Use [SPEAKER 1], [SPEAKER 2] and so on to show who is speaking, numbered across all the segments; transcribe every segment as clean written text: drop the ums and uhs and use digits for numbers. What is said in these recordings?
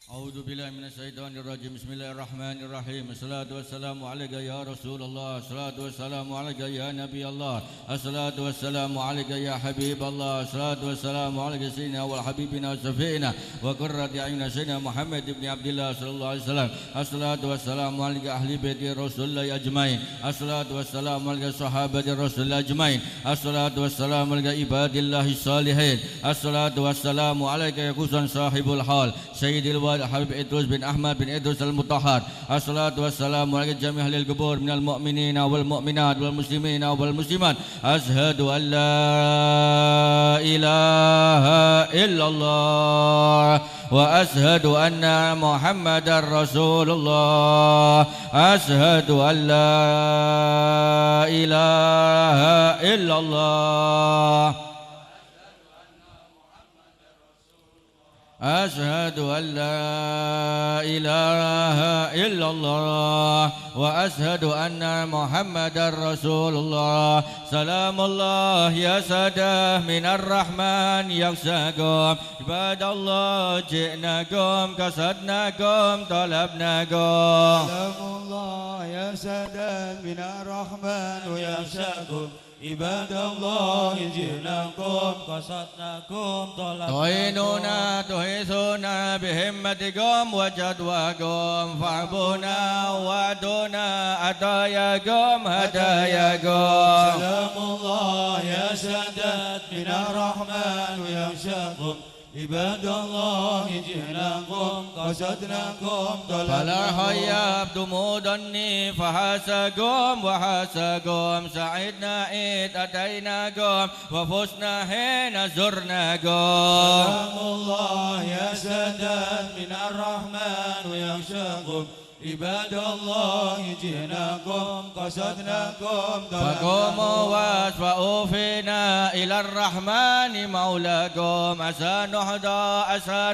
[SPEAKER 1] A'udzu billahi minasyaitonir rajim. Bismillahirrahmanirrahim. Assalatu wassalamu alayka ya Rasulullah. Assalatu wassalamu alayka ya Nabi Allah. Assalatu wassalamu alayka ya Habib Allah. Assalatu wassalamu alayka sayyidina wal habibina wa syafi'ina wa qurrati a'yunina sayyidina Muhammad ibn Abdullah sallallahu alaihi wasallam. Assalatu wassalamu alayka ahli baiti Rasulullah ajmain. Assalatu wassalamu alayka sahabati Rasulullah ajmain. Assalatu wassalamu alayka ibadillahi salihin. Assalatu wassalamu alayka ya khususan sahibul hal Sayyidil Habib Idrus bin Ahmad bin Idrus al-Mutahhar. Assalatu wassalamu ala jami' ahlil qubur minal mu'minina wal mu'minat wal muslimina wal muslimat. Ashhadu an la ilaha illallah wa ashhadu anna Muhammadar Rasulullah. Ashhadu an la ilaha illallah. أشهد أن لا إله إلا الله وأشهد أن محمدا رسول الله. سلام الله يا سادة من الرحمن يغشاكم عباد الله جئناكم قصدناكم طلبناكم.
[SPEAKER 2] سلام الله يا سادة من الرحمن يغشاكم عباد الله جئناكم قصدناكم طلبناكم
[SPEAKER 1] تعينونا تهيثونا بهمتكم وجدواكم فاعبونا وعدونا هداياكم هداياكم.
[SPEAKER 2] سلام الله يا سادات من الرحمن يغشاكم عباد الله جئناكم قصدناكم
[SPEAKER 1] فلا
[SPEAKER 2] طلبناكم
[SPEAKER 1] حيبتم ظني فحاسكم وحاسكم سعدنا إذ أتيناكم وفزنا حين زرناكم.
[SPEAKER 2] سلام الله يا سادات من الرحمن يغشاكم عباد الله جئناكم قصدناكم
[SPEAKER 1] فقوموا واشفعوا فينا إلى الرحمن مولاكم عسى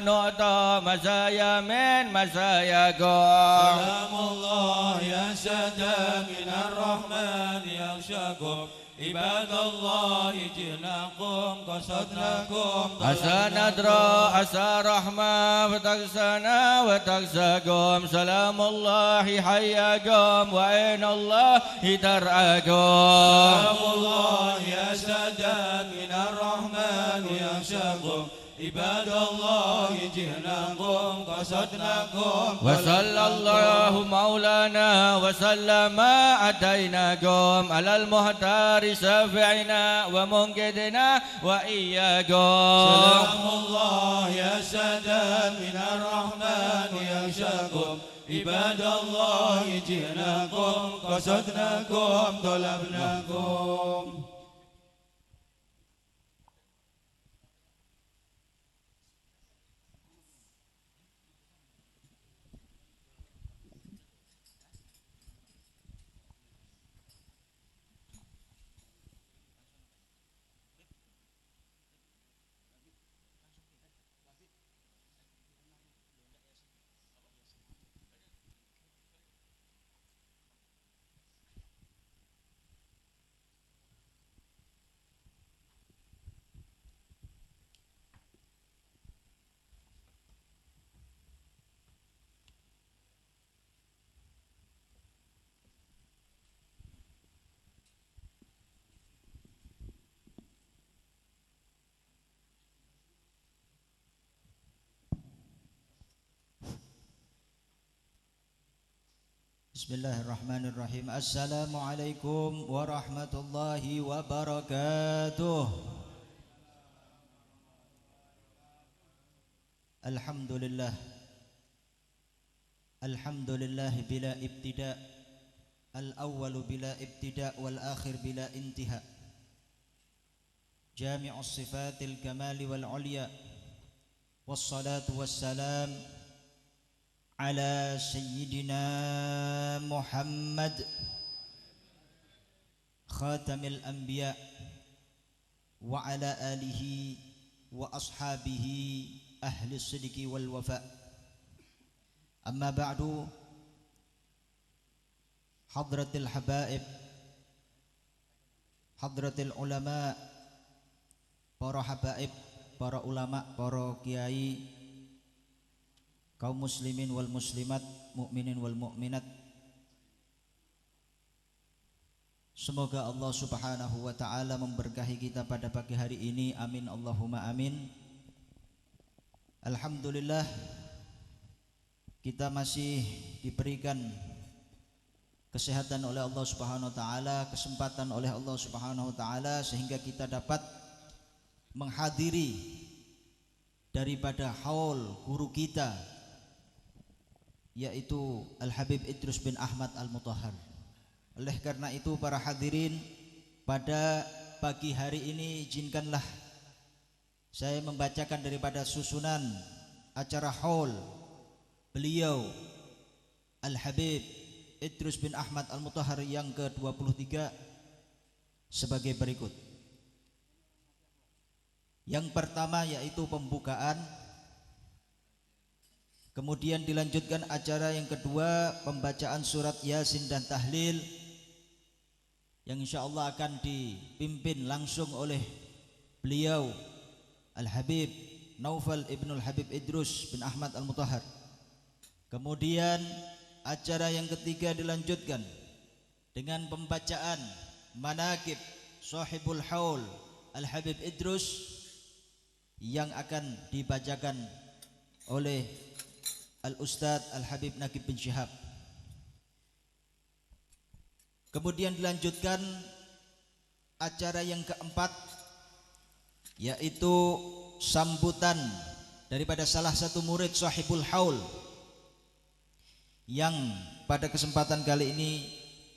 [SPEAKER 1] نعطى مزايا من مزاياكم.
[SPEAKER 2] سلام الله يا سادة من الرحمن يغشاكم عباد الله جئناكم قصدناكم
[SPEAKER 1] عسى ندرى عسى رحمة فتغسنا وتغساكم. سلام الله حياكم وعين الله ترعاكم.
[SPEAKER 2] سلام الله يا سادة من الرحمن يغشاكم عباد الله جئناكم قصدناكم
[SPEAKER 1] وصلى الله مولانا وسلم أتيناكم على المختار شافعنا ومنقذنا وإياكم.
[SPEAKER 2] سلام الله يا سادة من الرحمن يغشاكم عباد الله جئناكم قصدناكم طلبناكم.
[SPEAKER 3] Bismillahirrahmanirrahim. Assalamualaikum warahmatullahi wabarakatuh. Alhamdulillah. Alhamdulillah bila ibtida. Al-awwalu bila ibtida wal akhir bila intiha. Jami'us sifatil kamali wal ulya. Wassalatu wassalam على سيدنا محمد خاتم الأنبياء وعلى آله وأصحابه أهل الصدق والوفاء. أما بعد حضرة الحبائب حضرة العلماء para habaib, para ulama, para kiai, kaum muslimin wal muslimat, mukminin wal mukminat. Semoga Allah Subhanahu wa taala memberkahi kita pada pagi hari ini. Amin Allahumma amin. Alhamdulillah kita masih diberikan kesehatan oleh Allah Subhanahu wa taala, kesempatan oleh Allah Subhanahu wa taala sehingga kita dapat menghadiri daripada haul guru kita yaitu Al-Habib Idrus bin Ahmad Al-Mutahhar. Oleh karena itu para hadirin, pada pagi hari ini izinkanlah saya membacakan daripada susunan acara haul beliau Al-Habib Idrus bin Ahmad Al-Mutahhar yang ke-23 sebagai berikut. Yang pertama yaitu pembukaan, kemudian dilanjutkan acara yang kedua pembacaan surat Yasin dan tahlil yang insyaallah akan dipimpin langsung oleh beliau Al-Habib Naufal Ibnul Habib Idrus bin Ahmad Al-Mutahhar. Kemudian acara yang ketiga dilanjutkan dengan pembacaan manaqib Sahibul Haul Al-Habib Idrus yang akan dibacakan oleh Al-Ustadz Al-Habib Naqib bin Syihab. Kemudian dilanjutkan acara yang keempat, yaitu sambutan daripada salah satu murid Sahibul Haul yang pada kesempatan kali ini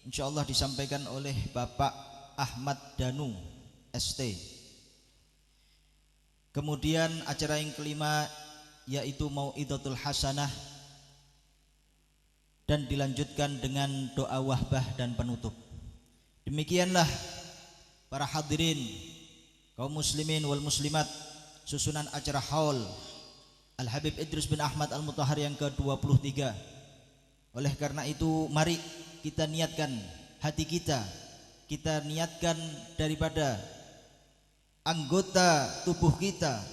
[SPEAKER 3] insyaallah disampaikan oleh Bapak Ahmad Danu ST. Kemudian acara yang kelima yaitu Mau'idatul Hasanah dan dilanjutkan dengan doa wahbah dan penutup. Demikianlah para hadirin kaum muslimin wal muslimat, susunan acara haul Al-Habib Idrus bin Ahmad Al-Mutahhar yang ke-23. Oleh karena itu mari kita niatkan hati kita niatkan daripada anggota tubuh kita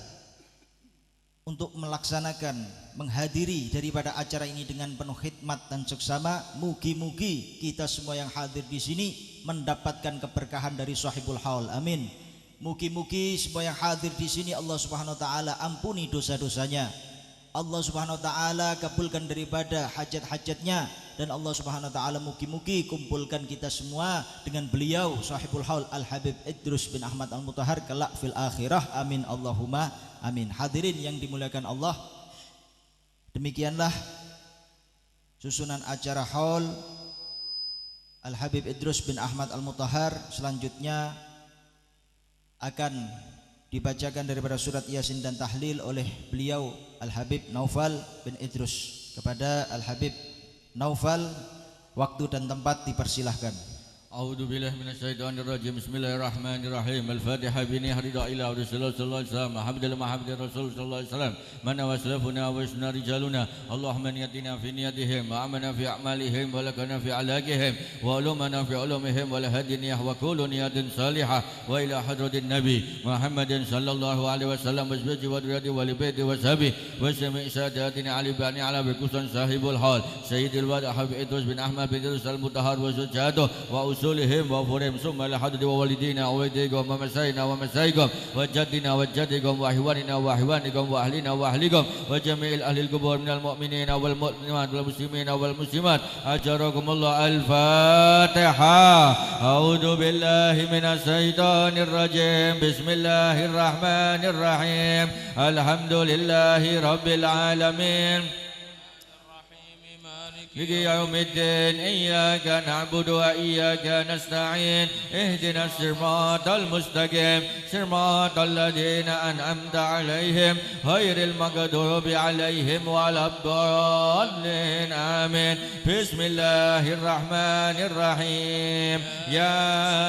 [SPEAKER 3] untuk melaksanakan, menghadiri daripada acara ini dengan penuh khidmat dan seksama. Mugi-mugi kita semua yang hadir di sini mendapatkan keberkahan dari Sahibul Haul. Amin. Mugi-mugi semua yang hadir di sini Allah Subhanahu wa taala ampuni dosa-dosanya. Allah Subhanahu wa taala kabulkan daripada hajat-hajatnya, dan Allah Subhanahu wa taala mugi-mugi kumpulkan kita semua dengan beliau Sahibul Haul Al-Habib Idrus bin Ahmad Al-Mutahhar kelak fil akhirah. Amin Allahumma amin. Hadirin yang dimuliakan Allah, demikianlah susunan acara haul Al-Habib Idrus bin Ahmad Al-Mutahhar. Selanjutnya akan dibacakan daripada surat Yasin dan tahlil oleh beliau Al-Habib Naufal bin Idrus. Kepada Al-Habib Naufal, waktu dan tempat dipersilahkan.
[SPEAKER 1] A'udzu billahi minasyaitonir rajim. Bismillahirrahmanirrahim. Al-Fatihah bi niyyati ila Rasulullah sallallahu alaihi wasallam. Hamdalillah mahamdi Rasul sallallahu alaihi wasallam. Man waslafuna wa isna rijaluna. Allahumma niyatina fi niyatihim wa amana fi a'malihim wa lakana fi alaqihim wa ulumana fi ulumihim wa lahadiniyah wa kullu niyatin salihah wa ila hadratin nabi Muhammadin sallallahu alaihi wasallam wa azwajihi wa dhurriyyatihi wa li baiti wa sahbihi wa sami' sadatina ali bani ala bi kusan sahibul haul sayyidil wad Habib Idrus bin Ahmad bin Idrus Al-Mutahhar wa zujjatuh wa usulihim wa furihim summa la haddi wa walidina wa walidaykum wa masaina wa masaikum wa jaddina wa jaddikum wa ihwanina wa ihwanikum wa ahlina wa ahlikum wa jami'il ahlil kubur minal mu'minina wal mu'minat wal muslimina wal muslimat. Ajarakumullah. Al-Fatihah. A'udzu billahi minas syaitonir rajim. Bismillahirrahmanirrahim. Alhamdulillahi rabbil alamin. يوم الدين إياك نعبد وإياك نستعين اهدنا الصراط المستقيم صراط الذين أنعمت عليهم غير المغضوب عليهم ولا الضالين آمين. بسم الله الرحمن الرحيم.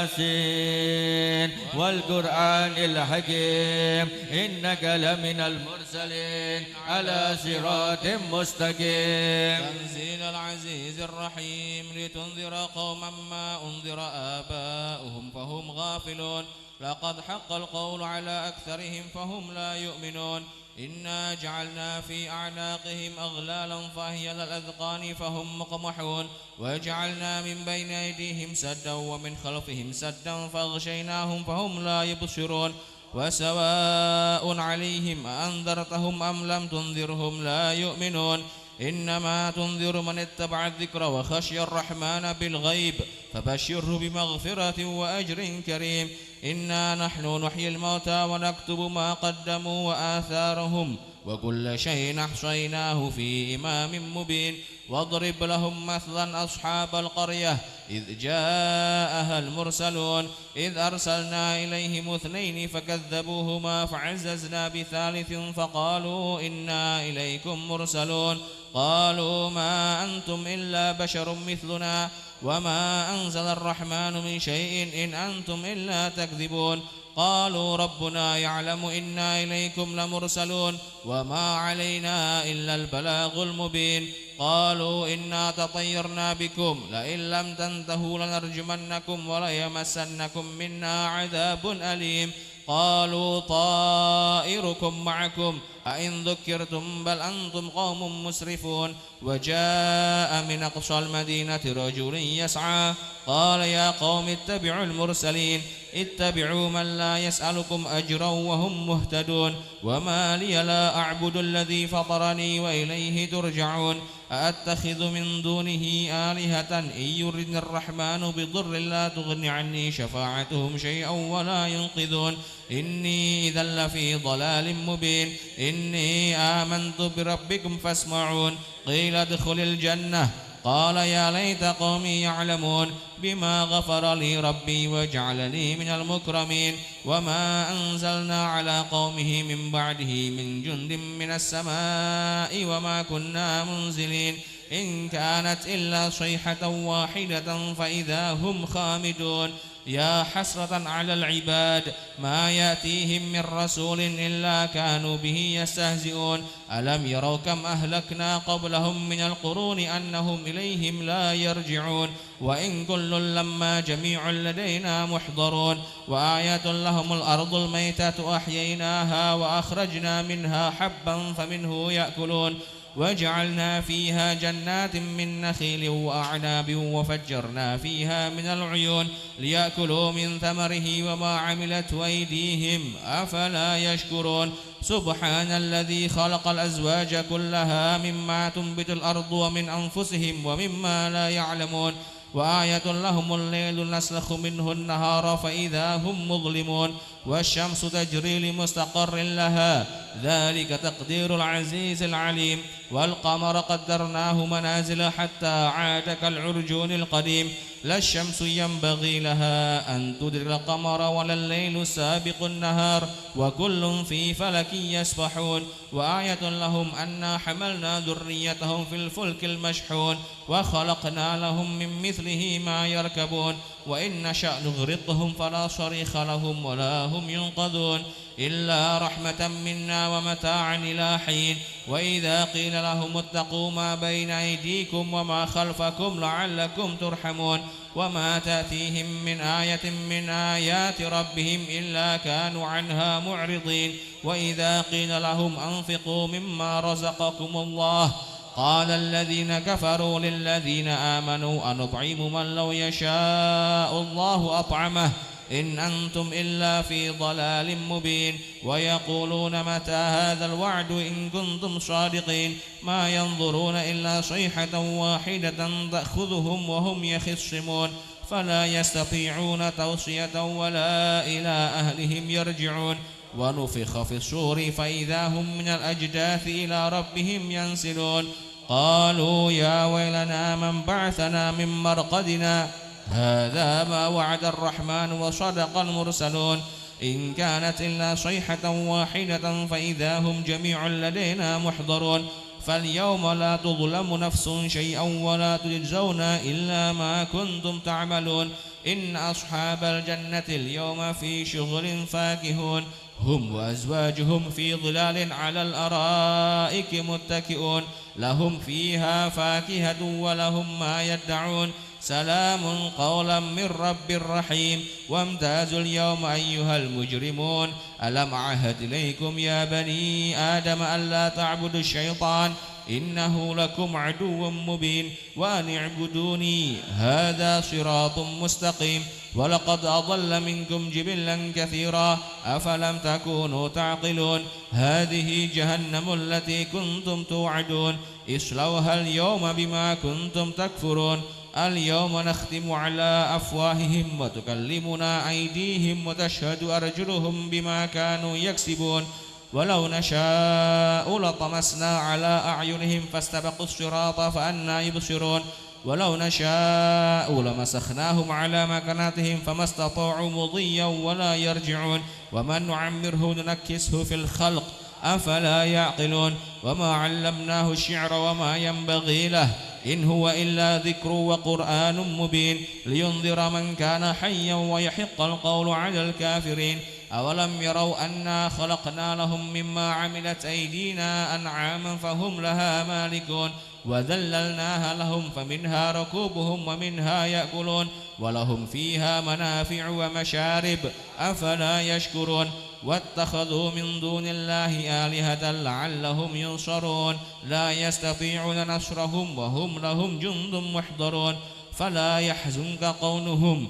[SPEAKER 1] ياسين والقرآن الحكيم إنك لمن المرسلين على صراط مستقيم.
[SPEAKER 2] تنزيل العزيز الرحيم لتنذر قوما ما أنذر آباؤهم فهم غافلون. لقد حق القول على أكثرهم فهم لا يؤمنون. إنا جعلنا في أعناقهم أغلالا فهي للأذقان فهم مقمحون. وجعلنا من بين أيديهم سدا ومن خلفهم سدا فأغشيناهم فهم لا يبصرون. وسواء عليهم أأنذرتهم أم لم تنذرهم لا يؤمنون. إنما تنذر من اتبع الذكر وخشي الرحمن بالغيب فبشره بمغفرة وأجر كريم. إنا نحن نحيي الموتى ونكتب ما قدموا وآثارهم وكل شيء أحصيناه في إمام مبين. واضرب لهم مثلا أصحاب القرية إذ جاءها المرسلون إذ أرسلنا إليهم اثنين فكذبوهما فعززنا بثالث فقالوا إنا إليكم مرسلون. قالوا ما أنتم إلا بشر مثلنا وما أنزل الرحمن من شيء إن أنتم إلا تكذبون. قالوا ربنا يعلم إنا إليكم لمرسلون وما علينا إلا البلاغ المبين. قالوا إنا تطيرنا بكم لئن لم تنتهوا لنرجمنكم وليمسنكم منا عذاب أليم. قالوا طائركم معكم أئن ذكرتم بل أنتم قوم مسرفون. وجاء من أقصى المدينة رجل يسعى قال يا قوم اتبعوا المرسلين اتبعوا من لا يسألكم أجرا وهم مهتدون وما لي لا أعبد الذي فطرني وإليه ترجعون أأتخذ من دونه آلهة إن يردني الرحمن بضر لا تغن عني شفاعتهم شيئا ولا ينقذون إني إذا لفي ضلال مبين إني آمنت بربكم فاسمعون قيل ادخل الجنة قال يا ليت قومي يعلمون بما غفر لي ربي وجعلني من المكرمين وما أنزلنا على قومه من بعده من جند من السماء وما كنا منزلين إن كانت إلا صيحة واحدة فإذا هم خامدون يا حسرة على العباد ما يأتيهم من رسول إلا كانوا به يستهزئون ألم يروا كم أهلكنا قبلهم من القرون أنهم إليهم لا يرجعون وإن كل لما جميع لدينا محضرون وآية لهم الأرض الميتة أحييناها وأخرجنا منها حبا فمنه يأكلون وجعلنا فيها جنات من نخيل وأعناب وفجرنا فيها من العيون ليأكلوا من ثمره وما عملت أيديهم أفلا يشكرون سبحان الذي خلق الأزواج كلها مما تنبت الأرض ومن أنفسهم ومما لا يعلمون وآية لهم الليل نسلخ منه النهار فإذا هم مظلمون والشمس تجري لمستقر لها ذلك تقدير العزيز العليم والقمر قدرناه منازل حتى عاد كالعرجون القديم لا الشمس ينبغي لها أن تدرك القمر ولا الليل سابق النهار وكل في فلك يسبحون وآية لهم أنا حملنا ذريتهم في الفلك المشحون وخلقنا لهم من مثله ما يركبون وإن نشأ نغرقهم فلا صريخ لهم ولا هم ينقذون إلا رحمة منا ومتاعا إلى حين وإذا قيل لهم اتقوا ما بين أيديكم وما خلفكم لعلكم ترحمون وما تأتيهم من آية من آيات ربهم إلا كانوا عنها معرضين وإذا قيل لهم أنفقوا مما رزقكم الله قال الذين كفروا للذين آمنوا أنطعم من لو يشاء الله أطعمه إن أنتم إلا في ضلال مبين ويقولون متى هذا الوعد إن كنتم صادقين ما ينظرون إلا صيحة واحدة تأخذهم وهم يخصمون فلا يستطيعون توصية ولا إلى أهلهم يرجعون ونفخ في الصور فإذا هم من الأجداث إلى ربهم ينسلون قالوا يا ويلنا من بعثنا من مرقدنا هذا ما وعد الرحمن وصدق المرسلون إن كانت إلا صيحة واحدة فإذا هم جميع لدينا محضرون فاليوم لا تظلم نفس شيئا ولا تجزون إلا ما كنتم تعملون إن أصحاب الجنة اليوم في شغل فاكهون هم وأزواجهم في ظلال على الأرائك متكئون لهم فيها فاكهة ولهم ما يدعون سلام قولا من رب رحيم وامتازوا اليوم أيها المجرمون ألم أعهد إليكم يا بني آدم ألا تعبدوا الشيطان إنه لكم عدو مبين وأن اعبدوني هذا صراط مستقيم ولقد أضل منكم جبلا كثيرا أفلم تكونوا تعقلون هذه جهنم التي كنتم توعدون اصلوها اليوم بما كنتم تكفرون اليوم نختم على أفواههم وتكلمنا أيديهم وتشهد أرجلهم بما كانوا يكسبون ولو نشاء لطمسنا على أعينهم فاستبقوا الصراط فأنى يبصرون ولو نشاء لمسخناهم على مكانتهم فما استطاعوا مضيا ولا يرجعون ومن نعمره ننكسه في الخلق أفلا يعقلون وما علمناه الشعر وما ينبغي له إن هو إلا ذكر وقرآن مبين لينذر من كان حيا ويحق القول على الكافرين أولم يروا أنا خلقنا لهم مما عملت أيدينا أنعاما فهم لها مالكون وذللناها لهم فمنها ركوبهم ومنها يأكلون ولهم فيها منافع ومشارب أفلا يشكرون واتخذوا من دون الله آلهة لعلهم ينصرون لا يستطيعون نصرهم وهم لهم جند محضرون فلا يحزنك قولهم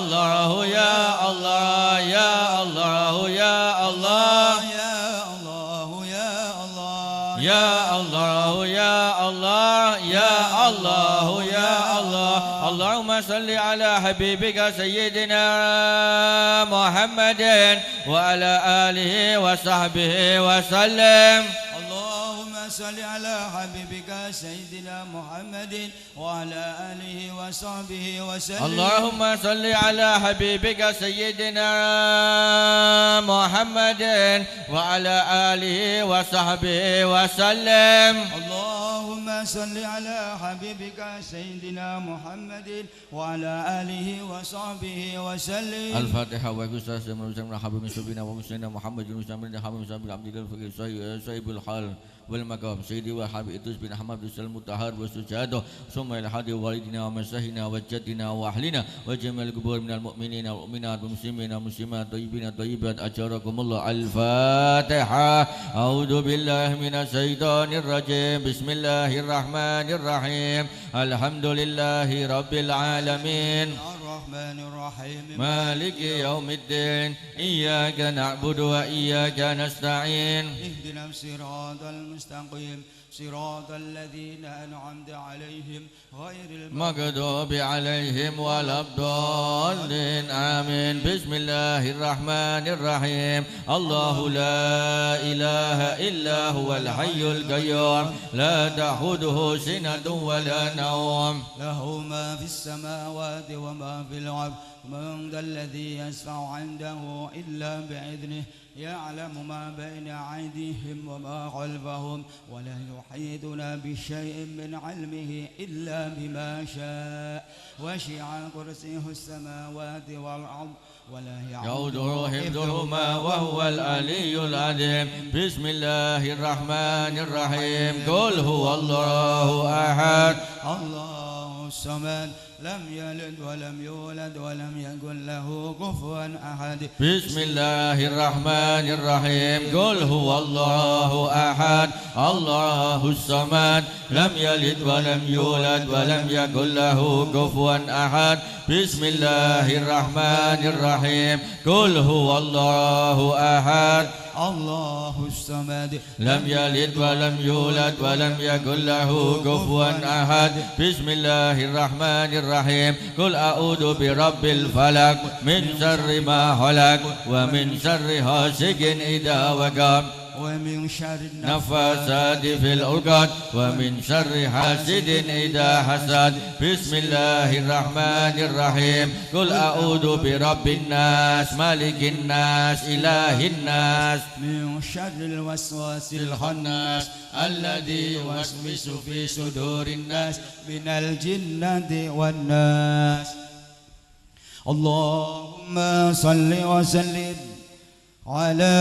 [SPEAKER 1] Allah ya Allah ya Allah ya Allah ya Allah ya Allah ya Allah ya Allah Allahumma salli ala habibika sayyidina Muhammadin wa ala alihi wa sahbihi wa sallim.
[SPEAKER 4] صل على حبيبك سيدنا محمد وعلى آله وصحبه وسلم
[SPEAKER 1] اللهم صل على حبيبك سيدنا محمد وعلى آله وصحبه وسلم
[SPEAKER 4] اللهم صل على حبيبك سيدنا محمد وعلى آله وصحبه وسلم
[SPEAKER 1] الفاتحة وقصة سيدنا حبيب سيدنا ومسلمنا محمد المسلمين حبيب سيدنا عبد الله الفقير صاحب الحال والمقام سيدي وحبيب إدريس بن حمد المطهر والسجاده ثم إلى حد والدنا ومساهنا وجدنا وأهلنا وجميع القبور من المؤمنين والمؤمنات والمسلمين والمسلمات طيبين الطيبات أجركم الله. الفاتحة. أعوذ بالله من الشيطان الرجيم. بسم الله الرحمن الرحيم. الحمد لله رب العالمين
[SPEAKER 4] الرحمن الرحيم
[SPEAKER 1] مالك يوم الدين إياك نعبد وإياك نستعين
[SPEAKER 4] اهدنا الصراط المستقيم صراط الذين أنعمت عليهم غير
[SPEAKER 1] المغضوب عليهم ولا الضالين آمين. بسم الله الرحمن الرحيم. الله لا إله إلا هو الحي القيوم لا تأخذه سنة ولا نوم
[SPEAKER 4] له ما في السماوات وما في الأرض من ذا الذي يشفع عنده إلا بإذنه يعلم ما بين أيديهم وما خلفهم ولا يحيطون بشيء من علمه إلا بما شاء وسع كرسيه السماوات والأرض ولا
[SPEAKER 1] يعوده حفظهما وهو العلي العظيم. بسم الله الرحمن الرحيم. قل هو الله أحد
[SPEAKER 4] الله الصمد لم يلد ولم يولد ولم يكن له كفوا أحد.
[SPEAKER 1] بسم الله الرحمن الرحيم. قل هو الله أحد الله الصمد لم يلد ولم يولد ولم يكن له كفوا أحد. بسم الله الرحمن الرحيم. قل هو الله أحد
[SPEAKER 4] الله الصمد
[SPEAKER 1] لم يلد ولم يولد ولم يكن له كفوا أحد. بسم الله الرحمن الرحيم. قل أعوذ برب الفلق من شر ما خلق ومن شر غاسق إذا وقب
[SPEAKER 4] ومن شر
[SPEAKER 1] النفاثات في العقد ومن شر حاسد إذا حسد. بسم الله الرحمن الرحيم. قل أعوذ برب الناس مالك الناس إله الناس
[SPEAKER 4] من شر الوسواس الخناس الذي يوسوس في صدور الناس من الجنة والناس. اللهم صل وسلم على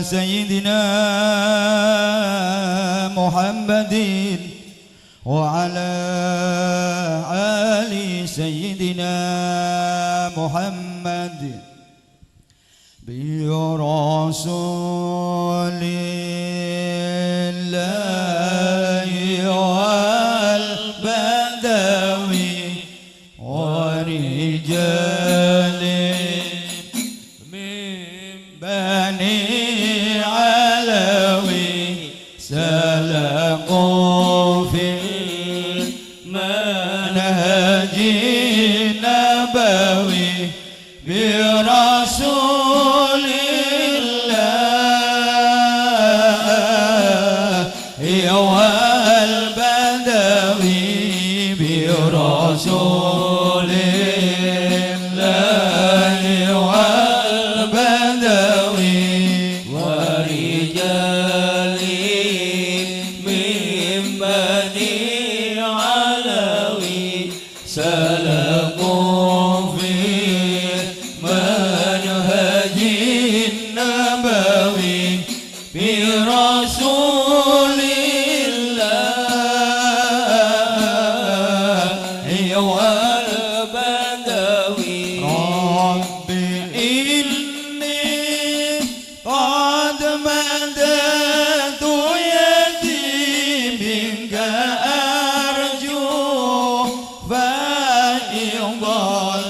[SPEAKER 4] سيدنا محمد وعلى آل سيدنا محمد برسول الله والبدوي ورجال بني علوي سلكوا في المنهج النبوي برسول الله والبدوي برسول الله والبدوي ورجال من بني علوي سلكوا في منهج النبوي برسول الله والبدوي. رب إني قد مددت يدي منك أرجو فإن ضل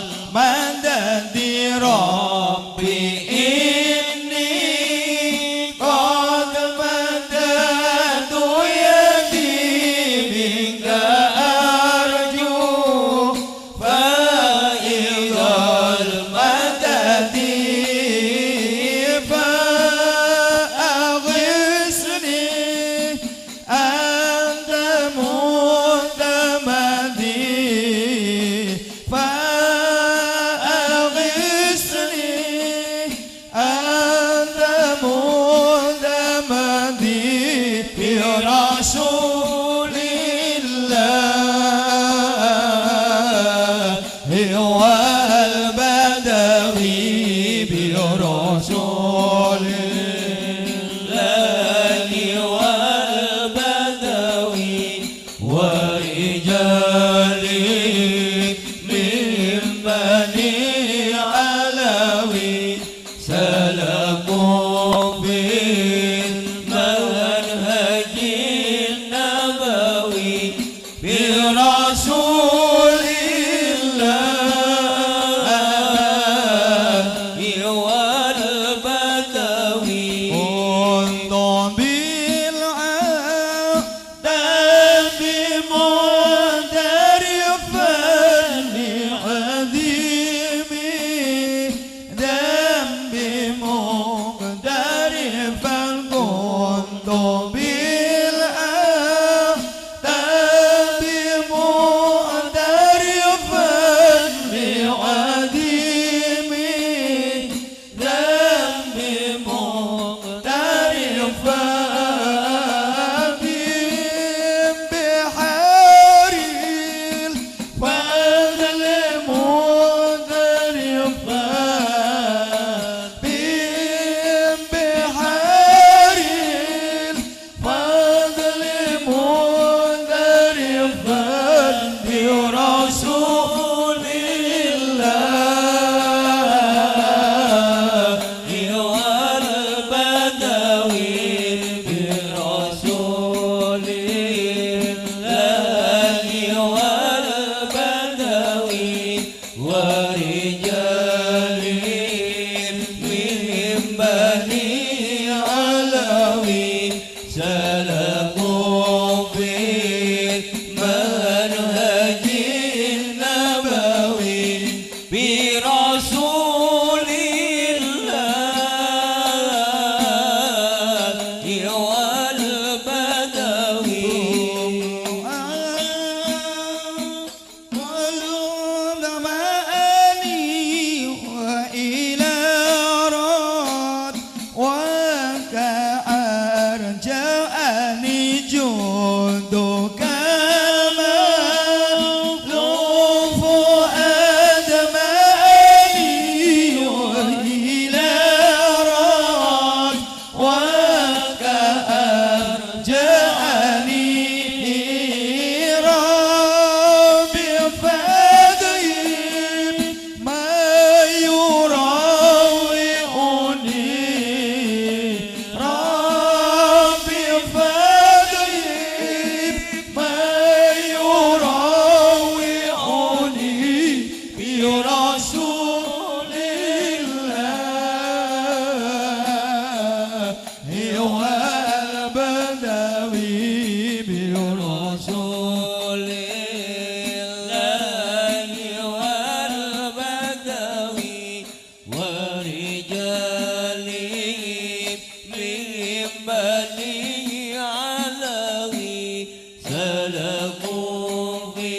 [SPEAKER 5] بني علوي سلكوا في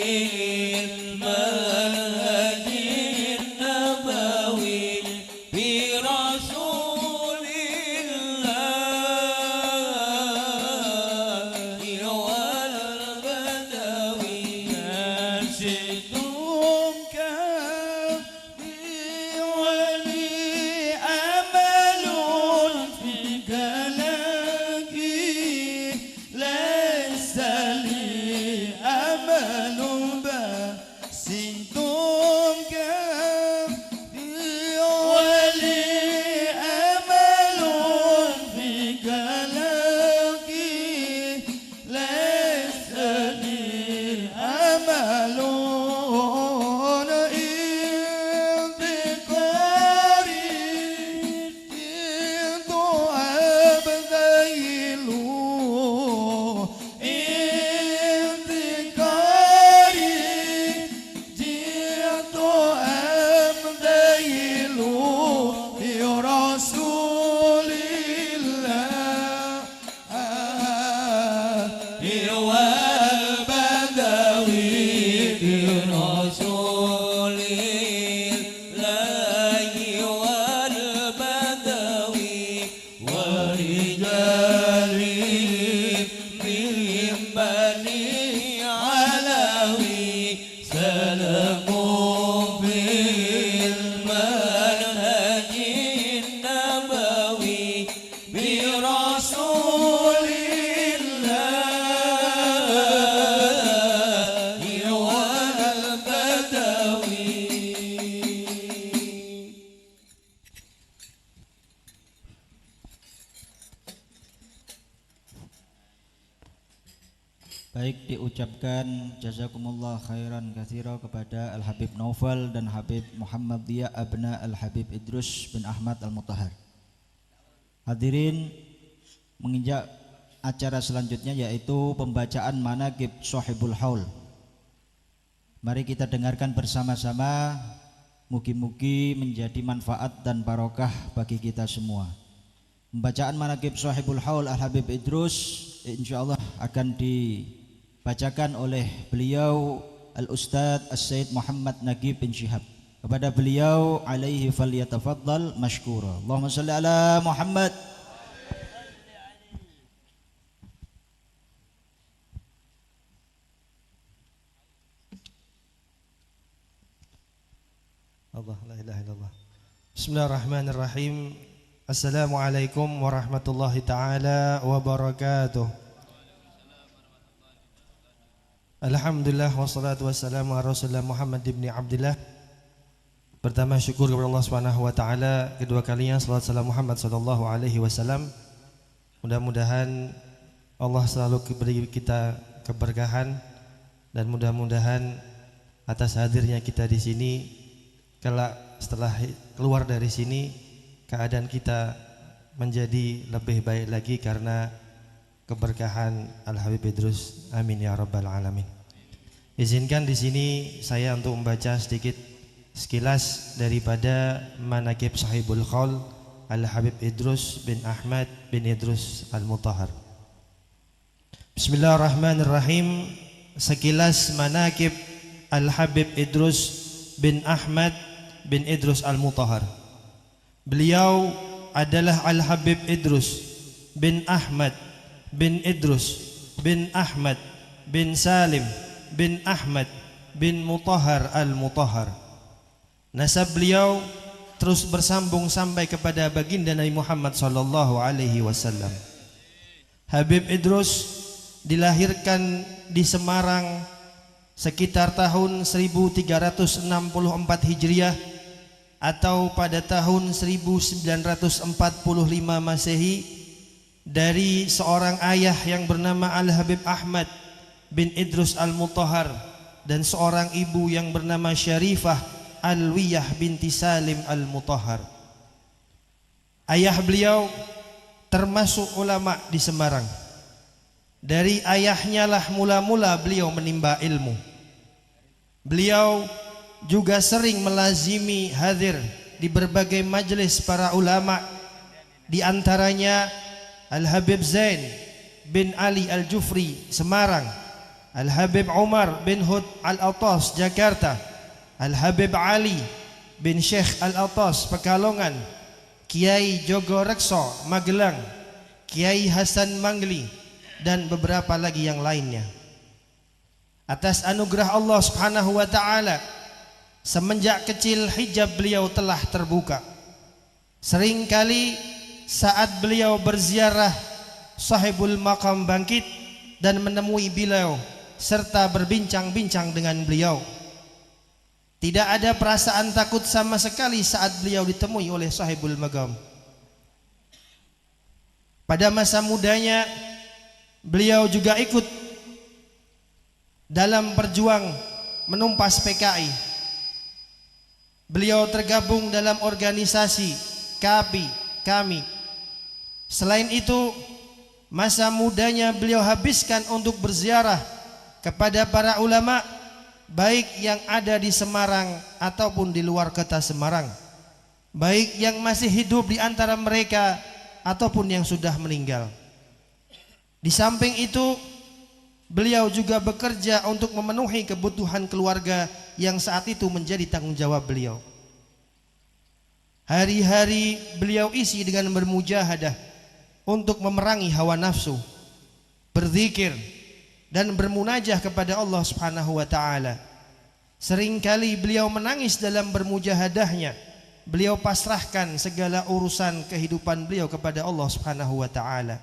[SPEAKER 5] المنهج النبوي برسول الله والبدوي
[SPEAKER 4] نشدهم كافي ولي أمل في كلاكي ليس لي أمل بس انتم كافي ولي أمل في كلاكي ليس لي أمل رسول الله
[SPEAKER 5] والبدوي برسول الله والبدوي ورجال من بني علوي سلكوا في المنهج النبوي برسول الله والبدوي.
[SPEAKER 3] Baik, diucapkan jazakumullah khairan katsira kepada Al-Habib Naufal dan Habib Muhammad Diya Abna Al-Habib Idrus bin Ahmad Al-Mutahhar. Hadirin, menginjak acara selanjutnya yaitu pembacaan manaqib Shahibul Haul. Mari kita dengarkan bersama-sama, mugi-mugi menjadi manfaat dan barokah bagi kita semua. Pembacaan manaqib Shahibul Haul Al-Habib Idrus insyaallah akan dibacakan oleh beliau Al-Ustadz As-Sayyid Muhammad Nagib bin Syihab. Kepada beliau alaihi falyatafaddal mashkura. Allahumma shalli ala Muhammad.
[SPEAKER 6] Allah, la ilaha illallah. Bismillahirrahmanirrahim. Assalamualaikum warahmatullahi taala wabarakatuh. Alhamdulillah wassalatu wassalamu ala Rasulillah Muhammad ibn Abdullah. Pertama syukur kepada Allah Subhanahu wa taala, kedua kalinya salawat salam Muhammad sallallahu alaihi wasallam. Mudah-mudahan Allah selalu beri kita keberkahan dan mudah-mudahan atas hadirnya kita di sini kelak setelah keluar dari sini keadaan kita menjadi lebih baik lagi karena keberkahan Al-Habib Idrus. Amin ya rabbal alamin. Izinkan di sini saya untuk membaca sedikit sekilas daripada manaqib Shahibul Haul Al-Habib Idrus bin Ahmad bin Idrus Al-Mutahhar. Bismillahirrahmanirrahim. Sekilas manaqib Al-Habib Idrus bin Ahmad bin Idrus Al-Mutahhar. Beliau adalah Al-Habib Idrus bin Ahmad bin Idrus bin Ahmad bin Salim bin Ahmad bin Mutahhar Al-Mutahhar. Nasab beliau terus bersambung sampai kepada baginda Nabi Muhammad sallallahu alaihi wasallam. Habib Idrus dilahirkan di Semarang sekitar tahun 1364 Hijriah atau pada tahun 1945 Masehi dari seorang ayah yang bernama Al-Habib Ahmad bin Idrus Al-Mutahhar dan seorang ibu yang bernama Syarifah Alwiyah binti Salim Al-Mutahhar. Ayah beliau termasuk ulama di Semarang. Dari ayahnya lah mula-mula beliau menimba ilmu. Beliau juga sering melazimi hadir di berbagai majelis para ulama, di antaranya Al-Habib Zain bin Ali Al-Jufri Semarang, Al-Habib Umar bin Hud Al-Atas Jakarta, Al-Habib Ali bin Syekh Al-Atas Pekalongan, Kiai Jogo Rekso Magelang, Kiai Hasan Mangli, dan beberapa lagi yang lainnya. Atas anugerah Allah Subhanahu wa taala, semenjak kecil hijab beliau telah terbuka. Seringkali saat beliau berziarah Sahibul Maqam Bangkit dan menemui beliau serta berbincang-bincang dengan beliau, tidak ada perasaan takut sama sekali saat beliau ditemui oleh Sahibul Maqam. Pada masa mudanya beliau juga ikut dalam berjuang menumpas PKI. Beliau tergabung dalam organisasi kami. Selain itu, masa mudanya beliau habiskan untuk berziarah kepada para ulama, baik yang ada di Semarang ataupun di luar kota Semarang, baik yang masih hidup di antara mereka ataupun yang sudah meninggal. Di samping itu, beliau juga bekerja untuk memenuhi kebutuhan keluarga yang saat itu menjadi tanggung jawab beliau. Hari-hari beliau isi dengan bermujahadah untuk memerangi hawa nafsu, berzikir dan bermunajah kepada Allah Subhanahu wa taala. Seringkali beliau menangis dalam bermujahadahnya. Beliau pasrahkan segala urusan kehidupan beliau kepada Allah Subhanahu wa taala.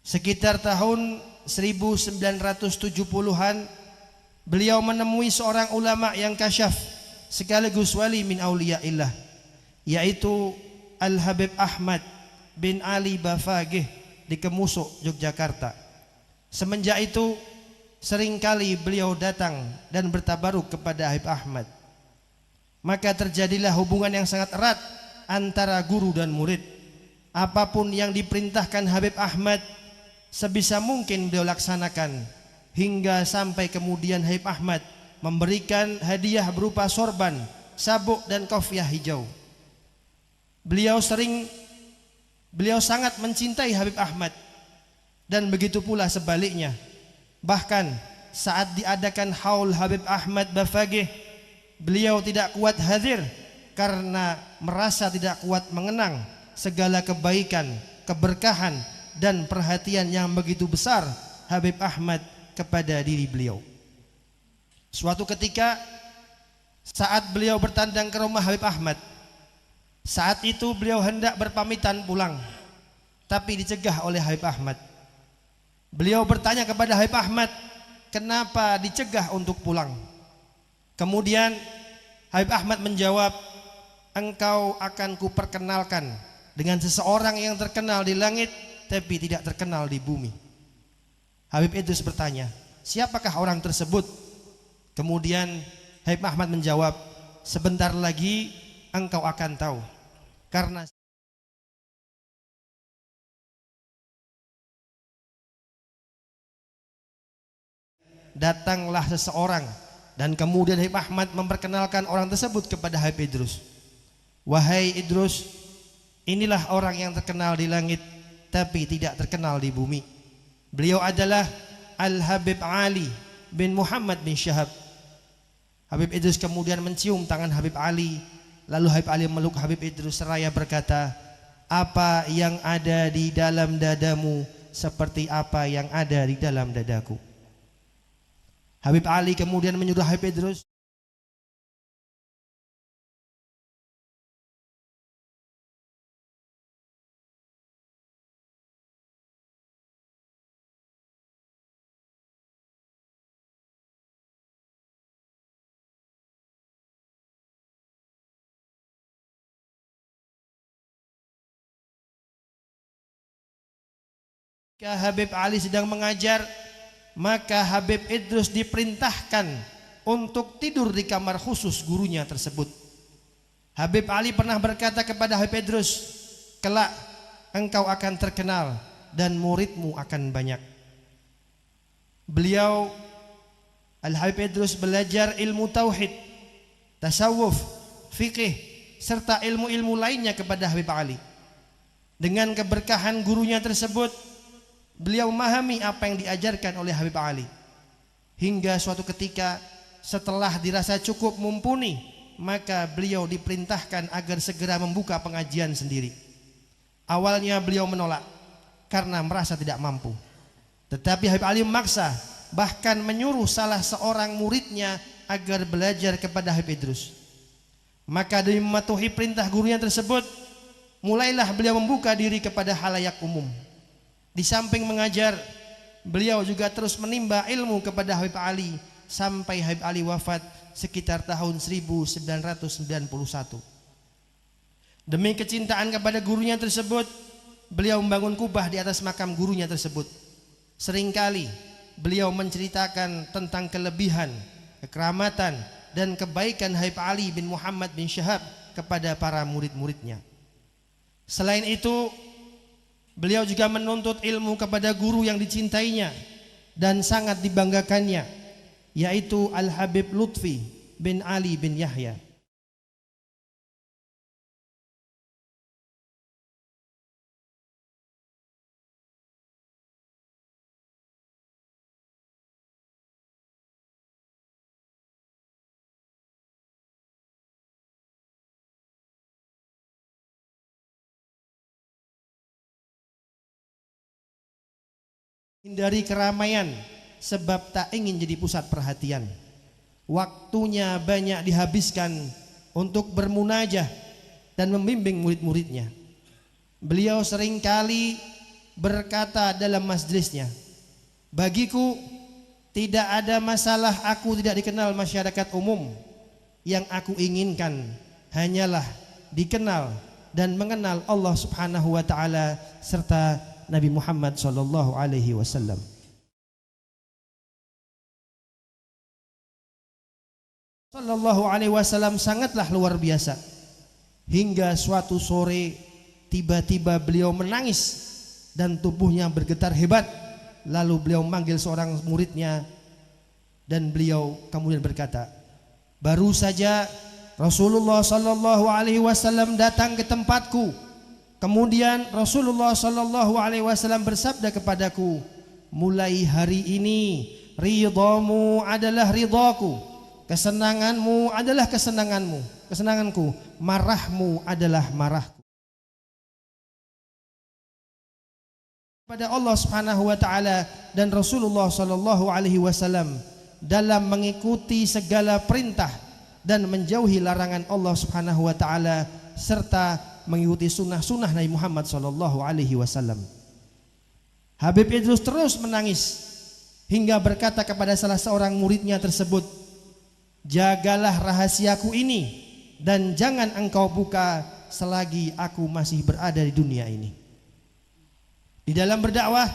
[SPEAKER 6] Sekitar tahun 1970-an beliau menemui seorang ulama yang kasyaf sekaligus wali min auliyaillah, yaitu Al-Habib Ahmad bin Ali Bafagih di Kemusuk, Yogyakarta. Semenjak itu seringkali beliau datang dan bertabaruk kepada Habib Ahmad. Maka terjadilah hubungan yang sangat erat antara guru dan murid. Apapun yang diperintahkan Habib Ahmad, sebisa mungkin beliau laksanakan, hingga sampai kemudian Habib Ahmad memberikan hadiah berupa sorban, sabuk dan kofiah hijau. Beliau sangat mencintai Habib Ahmad, dan begitu pula sebaliknya. Bahkan saat diadakan haul Habib Ahmad Bafagih, beliau tidak kuat hadir karena merasa tidak kuat mengenang segala kebaikan, keberkahan dan perhatian yang begitu besar Habib Ahmad kepada diri beliau. Suatu ketika saat beliau bertandang ke rumah Habib Ahmad, saat itu beliau hendak berpamitan pulang, tapi dicegah oleh Habib Ahmad. Beliau bertanya kepada Habib Ahmad, kenapa dicegah untuk pulang? Kemudian Habib Ahmad menjawab, engkau akan kuperkenalkan dengan seseorang yang terkenal di langit tapi tidak terkenal di bumi. Habib Idrus bertanya, siapakah orang tersebut? Kemudian Habib Ahmad menjawab, sebentar lagi engkau akan tahu. Karena datanglah seseorang, dan kemudian Habib Ahmad memperkenalkan orang tersebut kepada Habib Idrus. Wahai Idrus, inilah orang yang terkenal di langit tapi tidak terkenal di bumi. Beliau adalah Al-Habib Ali bin Muhammad bin Syahab. Habib Idrus kemudian mencium tangan Habib Ali, lalu Habib Ali meluk Habib Idrus seraya berkata, apa yang ada di dalam dadamu seperti apa yang ada di dalam dadaku. Habib Ali kemudian menyuruh Habib Idrus Habib Ali sedang mengajar, maka Habib Idrus diperintahkan untuk tidur di kamar khusus gurunya tersebut. Habib Ali pernah berkata kepada Habib Idrus, kelak engkau akan terkenal dan muridmu akan banyak. Beliau Al-Habib Idrus belajar ilmu tauhid, tasawuf, fikih serta ilmu-ilmu lainnya kepada Habib Ali. Dengan keberkahan gurunya tersebut, beliau memahami apa yang diajarkan oleh Habib Ali. Hingga suatu ketika setelah dirasa cukup mumpuni, maka beliau diperintahkan agar segera membuka pengajian sendiri. Awalnya beliau menolak karena merasa tidak mampu. Tetapi Habib Ali memaksa, bahkan menyuruh salah seorang muridnya agar belajar kepada Habib Idrus. Maka demi mematuhi perintah gurunya tersebut, mulailah beliau membuka diri kepada halayak umum. Di samping mengajar, beliau juga terus menimba ilmu kepada Habib Ali sampai Habib Ali wafat sekitar tahun 1991. Demi kecintaan kepada gurunya tersebut, beliau membangun kubah di atas makam gurunya tersebut. Seringkali beliau menceritakan tentang kelebihan, kekeramatan dan kebaikan Habib Ali bin Muhammad bin Syahab kepada para murid-muridnya. Selain itu, beliau juga menuntut ilmu kepada guru yang dicintainya dan sangat dibanggakannya, yaitu Al-Habib Lutfi bin Ali bin Yahya. Hindari keramaian sebab tak ingin jadi pusat perhatian. Waktunya banyak dihabiskan untuk bermunajah dan membimbing murid-muridnya. Beliau seringkali berkata dalam majlisnya, "Bagiku tidak ada masalah aku tidak dikenal masyarakat umum. Yang aku inginkan hanyalah dikenal dan mengenal Allah Subhanahu wa taala serta Nabi Muhammad sallallahu alaihi wasallam." Sallallahu alaihi wasallam sangatlah luar biasa. Hingga suatu sore tiba-tiba beliau menangis dan tubuhnya bergetar hebat. Lalu beliau memanggil seorang muridnya dan beliau kemudian berkata, "Baru saja Rasulullah sallallahu alaihi wasallam datang ke tempatku. Kemudian Rasulullah sallallahu alaihi wasallam bersabda kepadaku, 'Mulai hari ini ridhamu adalah ridhaku, kesenanganmu adalah kesenanganku, marahmu adalah marahku.'" Pada Allah Subhanahu wa taala dan Rasulullah sallallahu alaihi wasallam dalam mengikuti segala perintah dan menjauhi larangan Allah Subhanahu wa taala serta mengikuti sunnah-sunnah Nabi Muhammad sallallahu alaihi wasallam. Habib Idrus terus menangis hingga berkata kepada salah seorang muridnya tersebut, "Jagalah rahasiaku ini dan jangan engkau buka selagi aku masih berada di dunia ini." Di dalam berdakwah,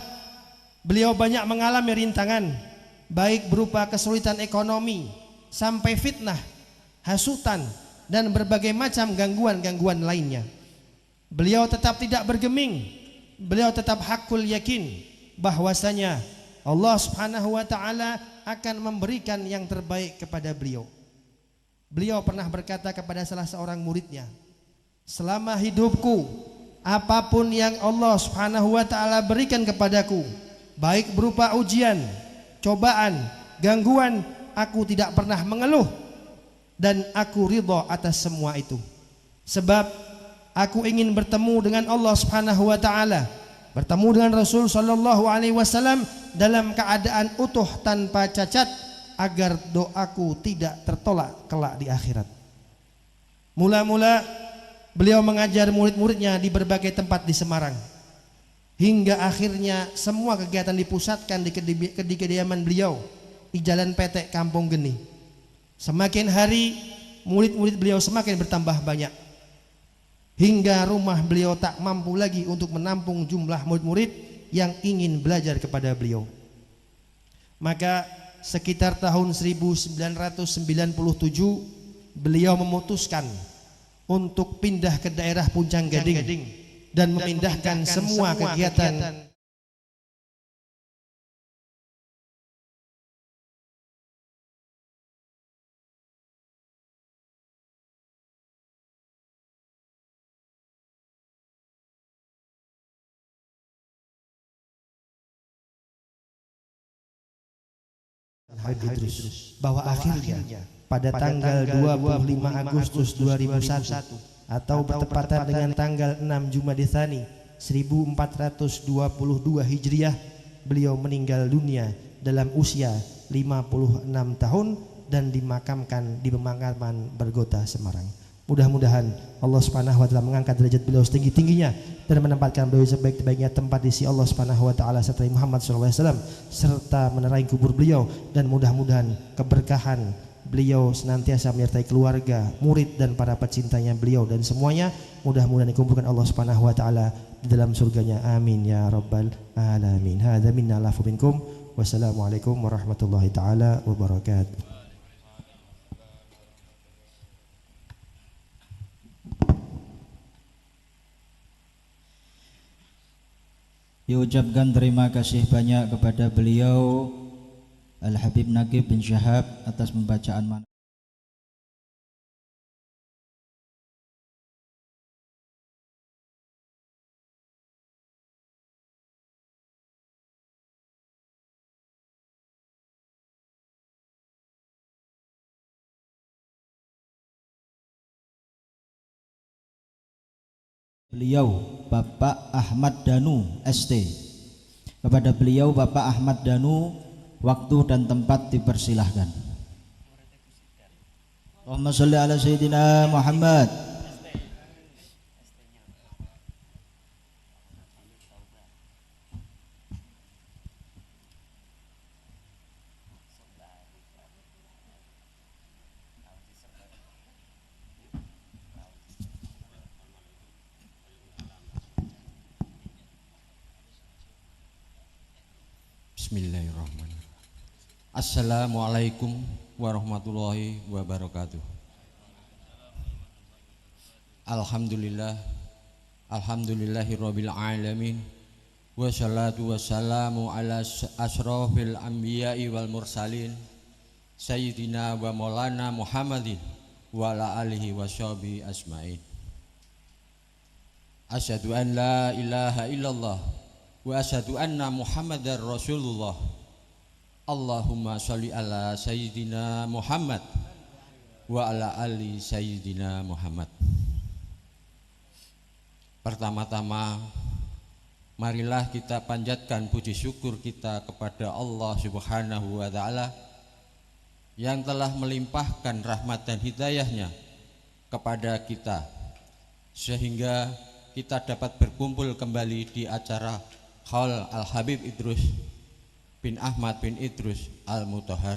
[SPEAKER 6] beliau banyak mengalami rintangan, baik berupa kesulitan ekonomi sampai fitnah, hasutan dan berbagai macam gangguan-gangguan lainnya. Beliau tetap tidak bergeming. Beliau tetap hakul yakin bahwasanya Allah Subhanahu wa taala akan memberikan yang terbaik kepada beliau. Beliau pernah berkata kepada salah seorang muridnya, "Selama hidupku, apapun yang Allah Subhanahu wa taala berikan kepadaku, baik berupa ujian, cobaan, gangguan, aku tidak pernah mengeluh dan aku ridha atas semua itu. Sebab aku ingin bertemu dengan Allah Subhanahu wa taala, bertemu dengan Rasul sallallahu alaihi wasallam dalam keadaan utuh tanpa cacat agar doaku tidak tertolak kelak di akhirat." Mula-mula beliau mengajar murid-muridnya di berbagai tempat di Semarang. Hingga akhirnya semua kegiatan dipusatkan di kediaman beliau di Jalan Petek, Kampung Geni. Semakin hari murid-murid beliau semakin bertambah banyak, hingga rumah beliau tak mampu lagi untuk menampung jumlah murid-murid yang ingin belajar kepada beliau. Maka sekitar tahun 1997 beliau memutuskan untuk pindah ke daerah Puncang Gading dan memindahkan semua kegiatan Habib Idrus bahwa akhirnya pada tanggal 25 Agustus 2001 atau bertepatan dengan tanggal 6 Jumaditsani 1422 Hijriah, beliau meninggal dunia dalam usia 56 tahun dan dimakamkan di pemakaman Bergota, Semarang. Mudah-mudahan Allah Subhanahu wa taala mengangkat derajat beliau setinggi-tingginya dan menempatkan beliau sebaik-baiknya tempat di sisi Allah Subhanahu wa taala serta Muhammad sallallahu alaihi wasallam, serta menerangi kubur beliau, dan mudah-mudahan keberkahan beliau senantiasa menyertai keluarga, murid dan para pecintanya beliau dan semuanya. Mudah-mudahan dikumpulkan Allah Subhanahu wa taala di dalam surganya. Amin ya rabbal alamin. Hadza minna lafu minkum. Wassalamualaikum warahmatullahi taala wabarakatuh.
[SPEAKER 3] Diucapkan terima kasih banyak kepada beliau Al-Habib Naqib bin Syahab atas pembacaan manaqib beliau Bapak Ahmad Danu ST. Kepada beliau Bapak Ahmad Danu, waktu dan tempat dipersilahkan. Allahumma sholli ala Sayyidina Muhammad.
[SPEAKER 1] Bismillahirrahmanirrahim. Assalamualaikum warahmatullahi wabarakatuh. Alhamdulillah, alhamdulillahirabbil alamin, wassalatu wassalamu ala asrofil anbiya'i wal mursalin, sayyidina wa maulana Muhammadin wa ala alihi washabihi asma'in. Asyhadu an la ilaha illallah wa asyhadu anna Muhammadar Rasulullah. Allahumma sholli ala Sayyidina Muhammad wa ala ali Sayyidina Muhammad. Pertama-tama marilah kita panjatkan puji syukur kita kepada Allah Subhanahu wa taala yang telah melimpahkan rahmat dan hidayahnya kepada kita sehingga kita dapat berkumpul kembali di acara Haul Al-Habib Idrus bin Ahmad bin Idrus Al-Mutahhar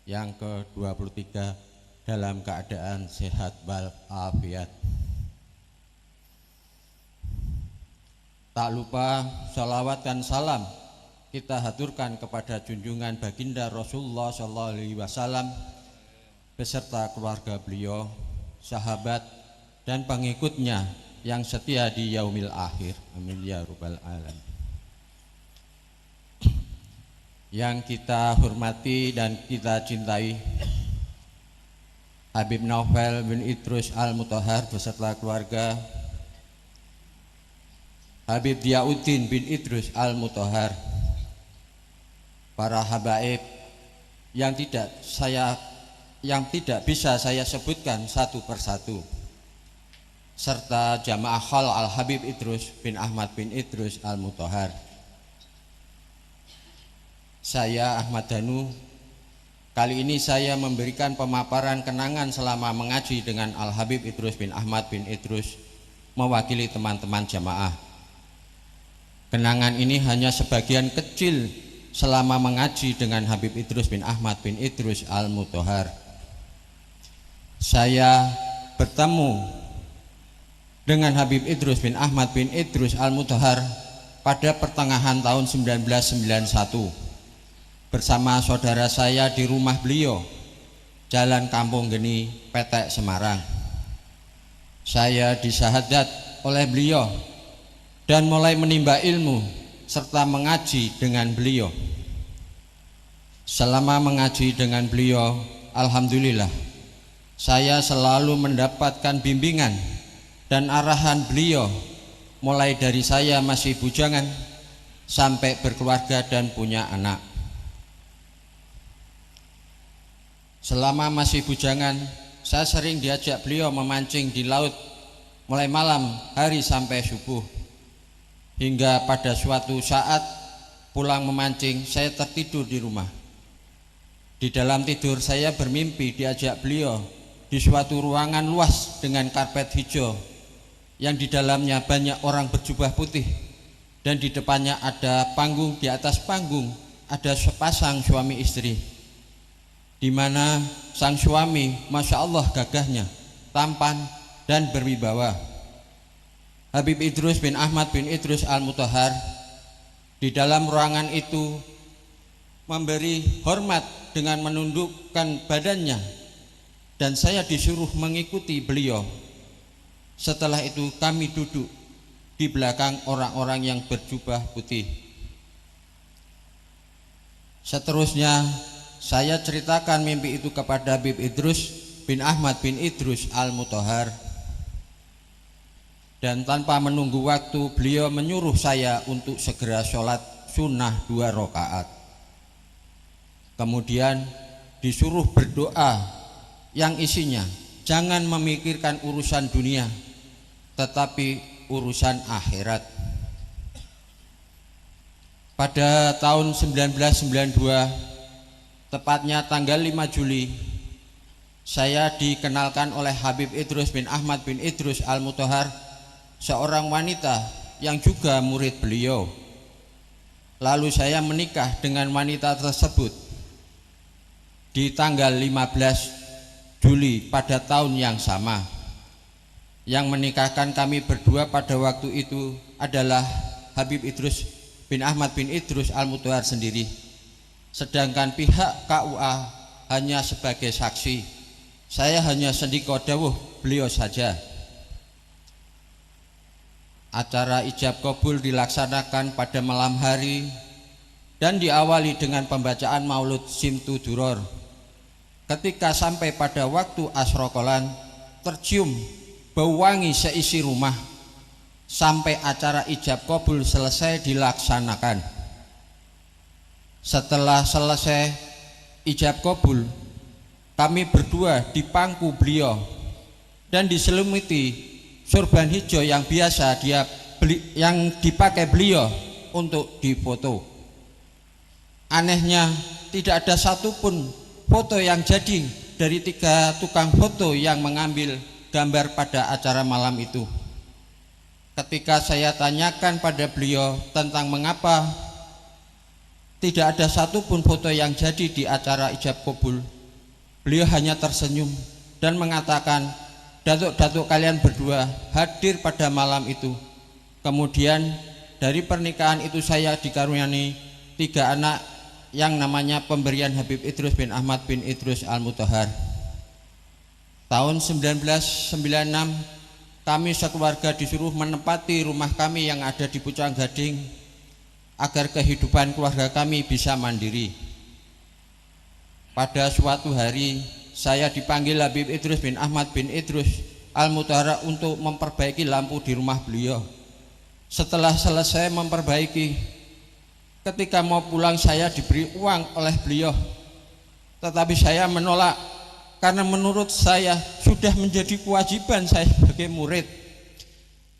[SPEAKER 1] yang ke-23 dalam keadaan sehat walafiat. Tak lupa salawat dan salam kita haturkan kepada junjungan baginda Rasulullah sallallahu alaihi wasallam beserta keluarga beliau, sahabat dan pengikutnya yang setia di yaumil akhir. Amin ya rabbal alamin. Yang kita hormati dan kita cintai Habib Naufal bin Idrus Al-Mutahhar beserta keluarga, Habib Diauddin bin Idrus Al-Mutahhar, para habaib yang tidak bisa saya sebutkan satu persatu, serta jamaah Haul Al-Habib Idrus bin Ahmad bin Idrus Al-Mutahhar. Saya Ahmad Danu, kali ini saya memberikan pemaparan kenangan selama mengaji dengan Al-Habib Idrus bin Ahmad bin Idrus mewakili teman-teman jamaah. Kenangan ini hanya sebagian kecil selama mengaji dengan Habib Idrus bin Ahmad bin Idrus Al-Mutahhar. Saya bertemu dengan Habib Idrus bin Ahmad bin Idrus Al-Mutahhar pada pertengahan tahun 1991 bersama saudara saya di rumah beliau, Jalan Kampung Geni, Petek, Semarang. Saya disahadat oleh beliau dan mulai menimba ilmu serta mengaji dengan beliau. Selama mengaji dengan beliau, alhamdulillah, saya selalu mendapatkan bimbingan dan arahan beliau mulai dari saya masih bujangan sampai berkeluarga dan punya anak.
[SPEAKER 7] Selama masih bujangan, saya sering diajak beliau memancing di laut mulai malam hari sampai subuh. Hingga pada suatu saat pulang memancing, saya tertidur di rumah. Di dalam tidur saya bermimpi diajak beliau di suatu ruangan luas dengan karpet hijau yang di dalamnya banyak orang berjubah putih, dan di depannya ada panggung, di atas panggung ada sepasang suami istri, di mana sang suami Masya Allah gagahnya, tampan dan berwibawa. Habib Idrus bin Ahmad bin Idrus Al-Mutahhar di dalam ruangan itu memberi hormat dengan menundukkan badannya, dan saya disuruh mengikuti beliau. Setelah itu kami duduk di belakang orang-orang yang berjubah putih. Seterusnya saya ceritakan mimpi itu kepada Habib Idrus bin Ahmad bin Idrus Al-Mutahhar, dan tanpa menunggu waktu beliau menyuruh saya untuk segera sholat sunnah 2 rakaat. Kemudian disuruh berdoa yang isinya jangan memikirkan urusan dunia, tetapi urusan akhirat. Pada tahun 1992, tepatnya tanggal 5 Juli, saya dikenalkan oleh Habib Idrus bin Ahmad bin Idrus Al-Mutahhar, seorang wanita yang juga murid beliau. Lalu saya menikah dengan wanita tersebut di tanggal 15 Juli pada tahun yang sama. Yang menikahkan kami berdua pada waktu itu adalah Habib Idrus bin Ahmad bin Idrus Al-Mutahhar sendiri, sedangkan pihak KUA hanya sebagai saksi. Saya hanya sendiko dawuh beliau saja. Acara ijab kabul dilaksanakan pada malam hari dan diawali dengan pembacaan maulud Simtu Duror. Ketika sampai pada waktu asrokolan, tercium bau wangi seisi rumah sampai acara ijab kabul selesai dilaksanakan. Setelah selesai ijab kabul, kami berdua di pangku beliau dan diselimuti sorban hijau yang biasa yang dipakai beliau untuk difoto. Anehnya tidak ada satupun foto yang jadi dari 3 tukang foto yang mengambil gambar pada acara malam itu. Ketika saya tanyakan pada beliau tentang mengapa tidak ada satupun foto yang jadi di acara ijab kabul, beliau hanya tersenyum dan mengatakan, datuk-datuk kalian berdua hadir pada malam itu. Kemudian dari pernikahan itu saya dikaruniai 3 anak yang namanya pemberian Habib Idrus bin Ahmad bin Idrus Al-Mutahhar. Tahun 1996 kami sekeluarga disuruh menempati rumah kami yang ada di Pucang Gading agar kehidupan keluarga kami bisa mandiri. Pada suatu hari saya dipanggil Habib Idrus bin Ahmad bin Idrus Al-Mutahhar untuk memperbaiki lampu di rumah beliau. Setelah selesai memperbaiki, ketika mau pulang saya diberi uang oleh beliau, tetapi saya menolak karena menurut saya sudah menjadi kewajiban saya sebagai murid.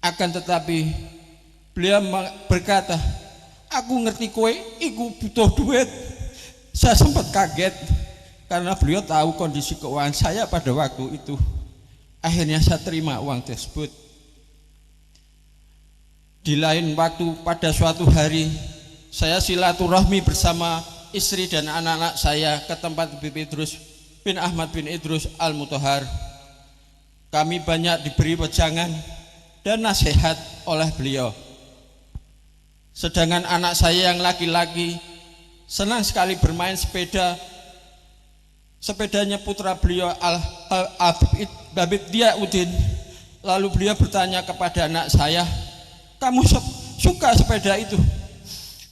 [SPEAKER 7] Akan tetapi beliau berkata, aku ngerti kowe iku butuh duit. Saya sempat kaget karena beliau tahu kondisi keuangan saya pada waktu itu. Akhirnya saya terima uang tersebut. Di lain waktu pada suatu hari saya silaturahmi bersama istri dan anak-anak saya ke tempat Habib Idrus bin Ahmad bin Idrus Al-Mutahhar. Kami banyak diberi wejangan dan nasihat oleh beliau. Sedangkan anak saya yang laki-laki senang sekali bermain sepeda. Sepedanya putra beliau Habib Diauddin. Lalu beliau bertanya kepada anak saya, kamu suka sepeda itu?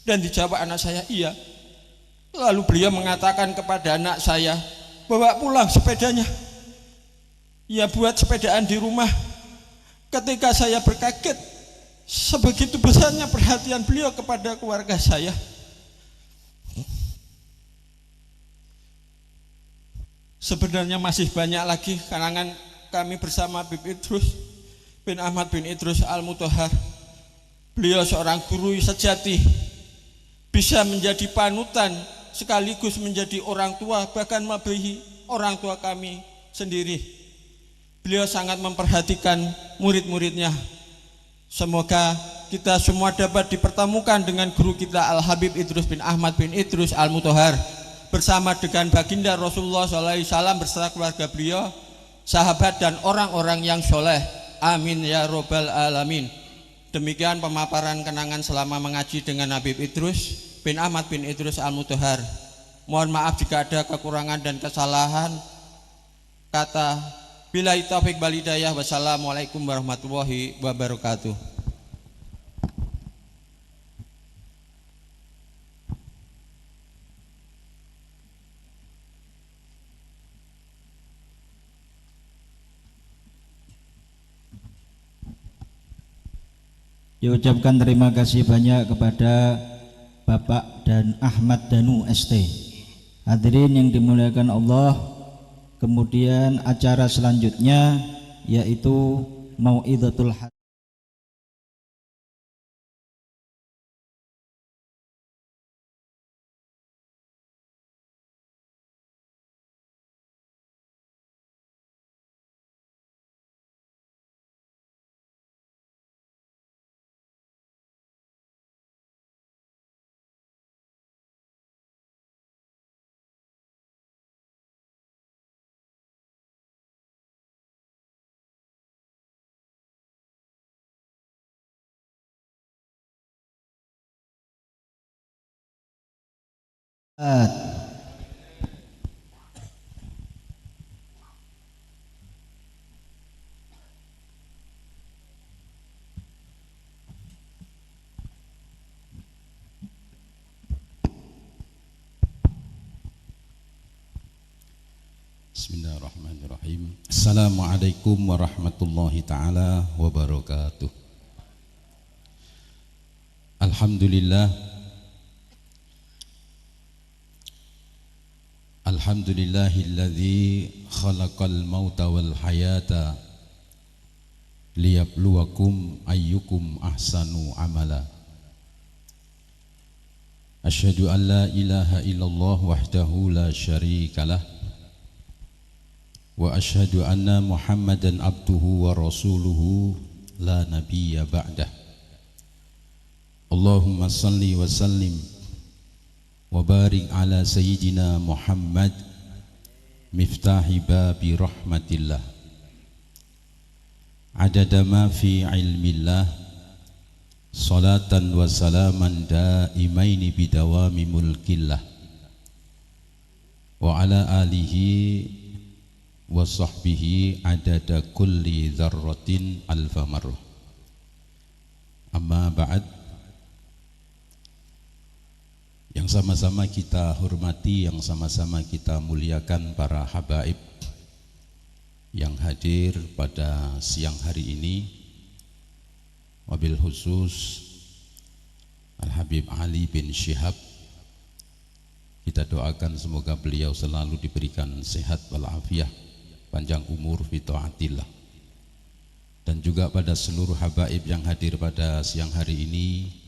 [SPEAKER 7] Dan dijawab anak saya, iya. Lalu beliau mengatakan kepada anak saya, bawa pulang sepedanya. Ya buat sepedaan di rumah. Ketika saya berkaget, sebegitu besarnya perhatian beliau kepada keluarga saya. Sebenarnya masih banyak lagi karangan kami bersama Habib Idrus bin Ahmad bin Idrus Al-Mutahhar. Beliau seorang guru sejati, bisa menjadi panutan sekaligus menjadi orang tua, bahkan melebihi orang tua kami sendiri. Beliau sangat memperhatikan murid-muridnya. Semoga kita semua dapat dipertemukan dengan guru kita Al-Habib Idrus bin Ahmad bin Idrus Al-Mutahhar bersama dengan baginda Rasulullah SAW beserta keluarga beliau, sahabat dan orang-orang yang soleh. Amin ya robbal alamin. Demikian pemaparan kenangan selama mengaji dengan Habib Idrus bin Ahmad bin Idrus Al-Mutahhar. Mohon maaf jika ada kekurangan dan kesalahan kata. Billahi taufiq wal hidayah. Wassalamualaikum warahmatullahi wabarakatuh.
[SPEAKER 3] Diucapkan terima kasih banyak kepada Bapak dan Ahmad Danu ST. Hadirin yang dimuliakan Allah, kemudian acara selanjutnya yaitu Mau'izatul Hadis.
[SPEAKER 8] Bismillahirrahmanirrahim. Assalamualaikum warahmatullahi taala wabarakatuh. Alhamdulillah. Alhamdulillahilladzi khalaqal mauta wal hayata liyabluwakum ayyukum ahsanu amala. Asyhadu an la ilaha illallah wahdahu la syarikalah wa asyhadu anna Muhammadan abduhu wa rasuluhu la nabiyya ba'dah. Allahumma salli wa sallim wa barik ala sayyidina Muhammad miftahi babi rahmatillah adada ma fi ilmillah salatan wa salaman daimaini bidawami mulkillah wa ala alihi wa sahbihi adada kulli dzarratin alfa marrah. Amma ba'd. Yang sama-sama kita hormati, yang sama-sama kita muliakan para habaib yang hadir pada siang hari ini, wabil khusus Al-Habib Ali bin Syihab. Kita doakan semoga beliau selalu diberikan sehat walafiat, panjang umur fi taatillah. Dan juga pada seluruh habaib yang hadir pada siang hari ini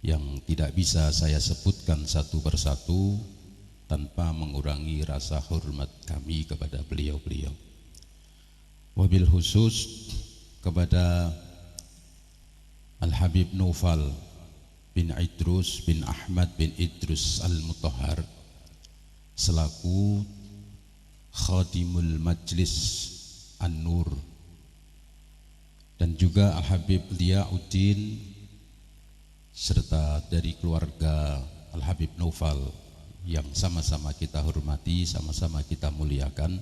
[SPEAKER 8] yang tidak bisa saya sebutkan satu persatu tanpa mengurangi rasa hormat kami kepada beliau-beliau. Wabil khusus kepada Al-Habib Naufal bin Idrus bin Ahmad bin Idrus Al-Mutahhar selaku Khadimul Majlis An-Nur, dan juga Al-Habib Liyauddin serta dari keluarga Al-Habib Naufal yang sama-sama kita hormati, sama-sama kita muliakan.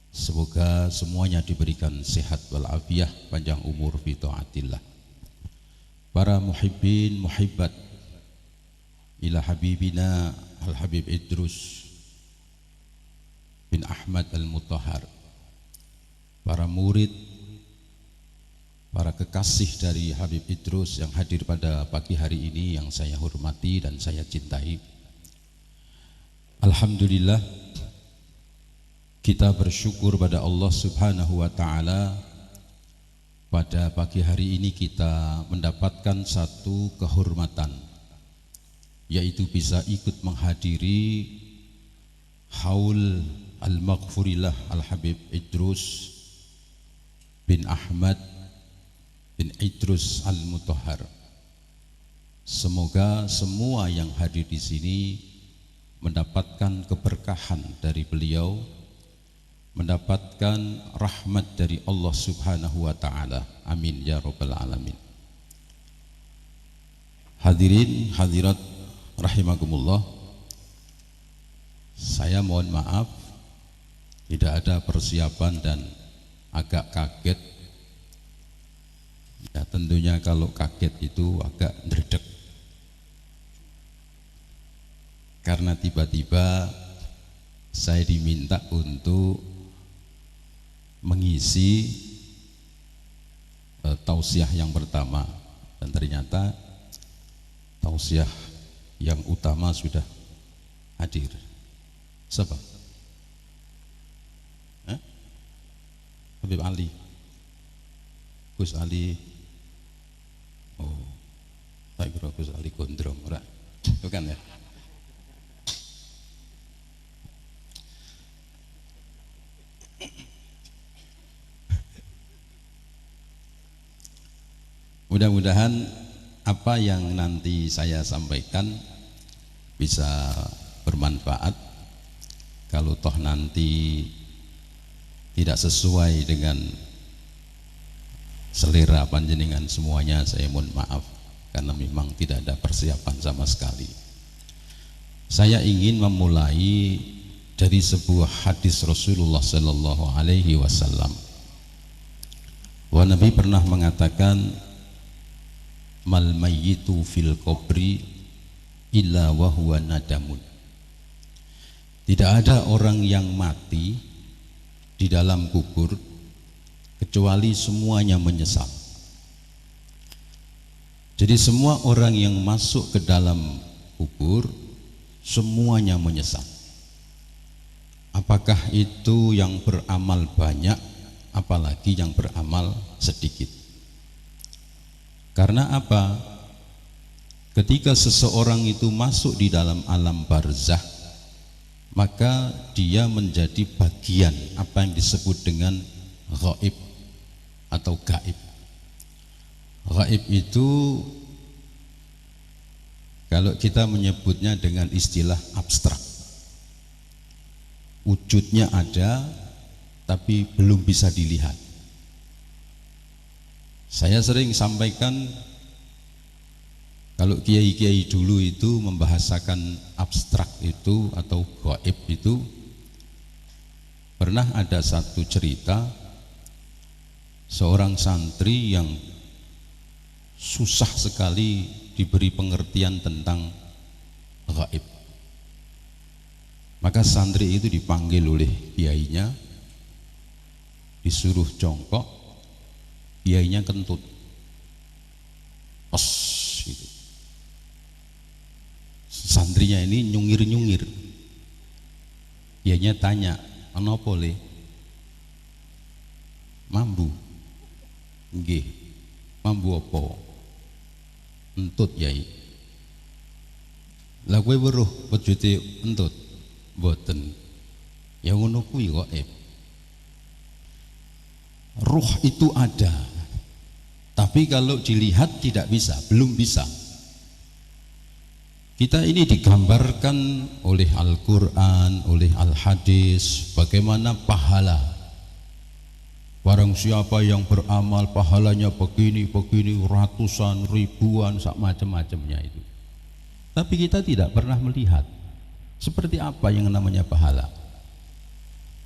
[SPEAKER 8] Semoga semuanya diberikan sehat walafiat, panjang umur fi taatillah. Para muhibbin muhibbat ila habibina Al-Habib Idrus bin Ahmad Al-Mutahhar, para murid, para kekasih dari Habib Idrus yang hadir pada pagi hari ini yang saya hormati dan saya cintai. Alhamdulillah, Kita bersyukur pada Allah Subhanahu wa taala, pada pagi hari ini kita mendapatkan satu kehormatan, yaitu bisa ikut menghadiri haul al-maghfurillah Al-Habib Idrus bin Ahmad bin Idrus Al-Mutahhar. Semoga semua yang hadir di sini mendapatkan keberkahan dari beliau, mendapatkan rahmat dari Allah Subhanahu wa taala. Amin ya rabbal alamin. Hadirin hadirat rahimakumullah, saya mohon maaf tidak ada persiapan dan agak kaget. Ya tentunya kalau kaget itu agak ndredeg, karena tiba-tiba saya diminta untuk mengisi tausiah yang pertama, dan ternyata tausiah yang utama sudah hadir. Siapa? Habib Ali, Gus Ali. Oh, saya kira Gus Ali Gondrong, ora? Bukan ya? Mudah-mudahan apa yang nanti saya sampaikan bisa bermanfaat. Kalau toh nanti tidak sesuai dengan selera panjenengan semuanya, saya mohon maaf, karena memang tidak ada persiapan sama sekali. Saya ingin memulai dari sebuah hadis Rasulullah Sallallahu Alaihi Wasallam. Bahwa Nabi pernah mengatakan, mal mayyitu fil qabri illa wa huwa nadamun. Tidak ada orang yang mati di dalam kubur kecuali semuanya menyesal. Jadi semua orang yang masuk ke dalam kubur semuanya menyesal. Apakah itu yang beramal banyak, apalagi yang beramal sedikit. Karena apa? Ketika seseorang itu masuk di dalam alam barzah, maka dia menjadi bagian apa yang disebut dengan ghaib atau gaib. Gaib itu kalau kita menyebutnya dengan istilah abstrak, wujudnya ada tapi belum bisa dilihat. Saya sering sampaikan, kalau kiai-kiai dulu itu membahasakan abstrak itu atau gaib itu, pernah ada satu cerita seorang santri yang susah sekali diberi pengertian tentang gaib. Maka santri itu dipanggil oleh kiainya, disuruh jongkok, kiainya kentut, os gitu. Santrinya ini nyungir-nyungir. Kiainya tanya, "Ana apa le?" "Mambu." "Nggih." "Mambu apa?" "Entut, Yai." "Lah kowe weruh wujude entut?" "Mboten." "Ya ngono kuwi kok, ruh itu ada, tapi kalau dilihat tidak bisa, belum bisa. Kita ini digambarkan oleh Al-Quran, oleh Al-Hadis, bagaimana pahala. Barang siapa yang beramal pahalanya begini, ratusan, ribuan, sak macam-macamnya itu. Tapi kita tidak pernah melihat seperti apa yang namanya pahala.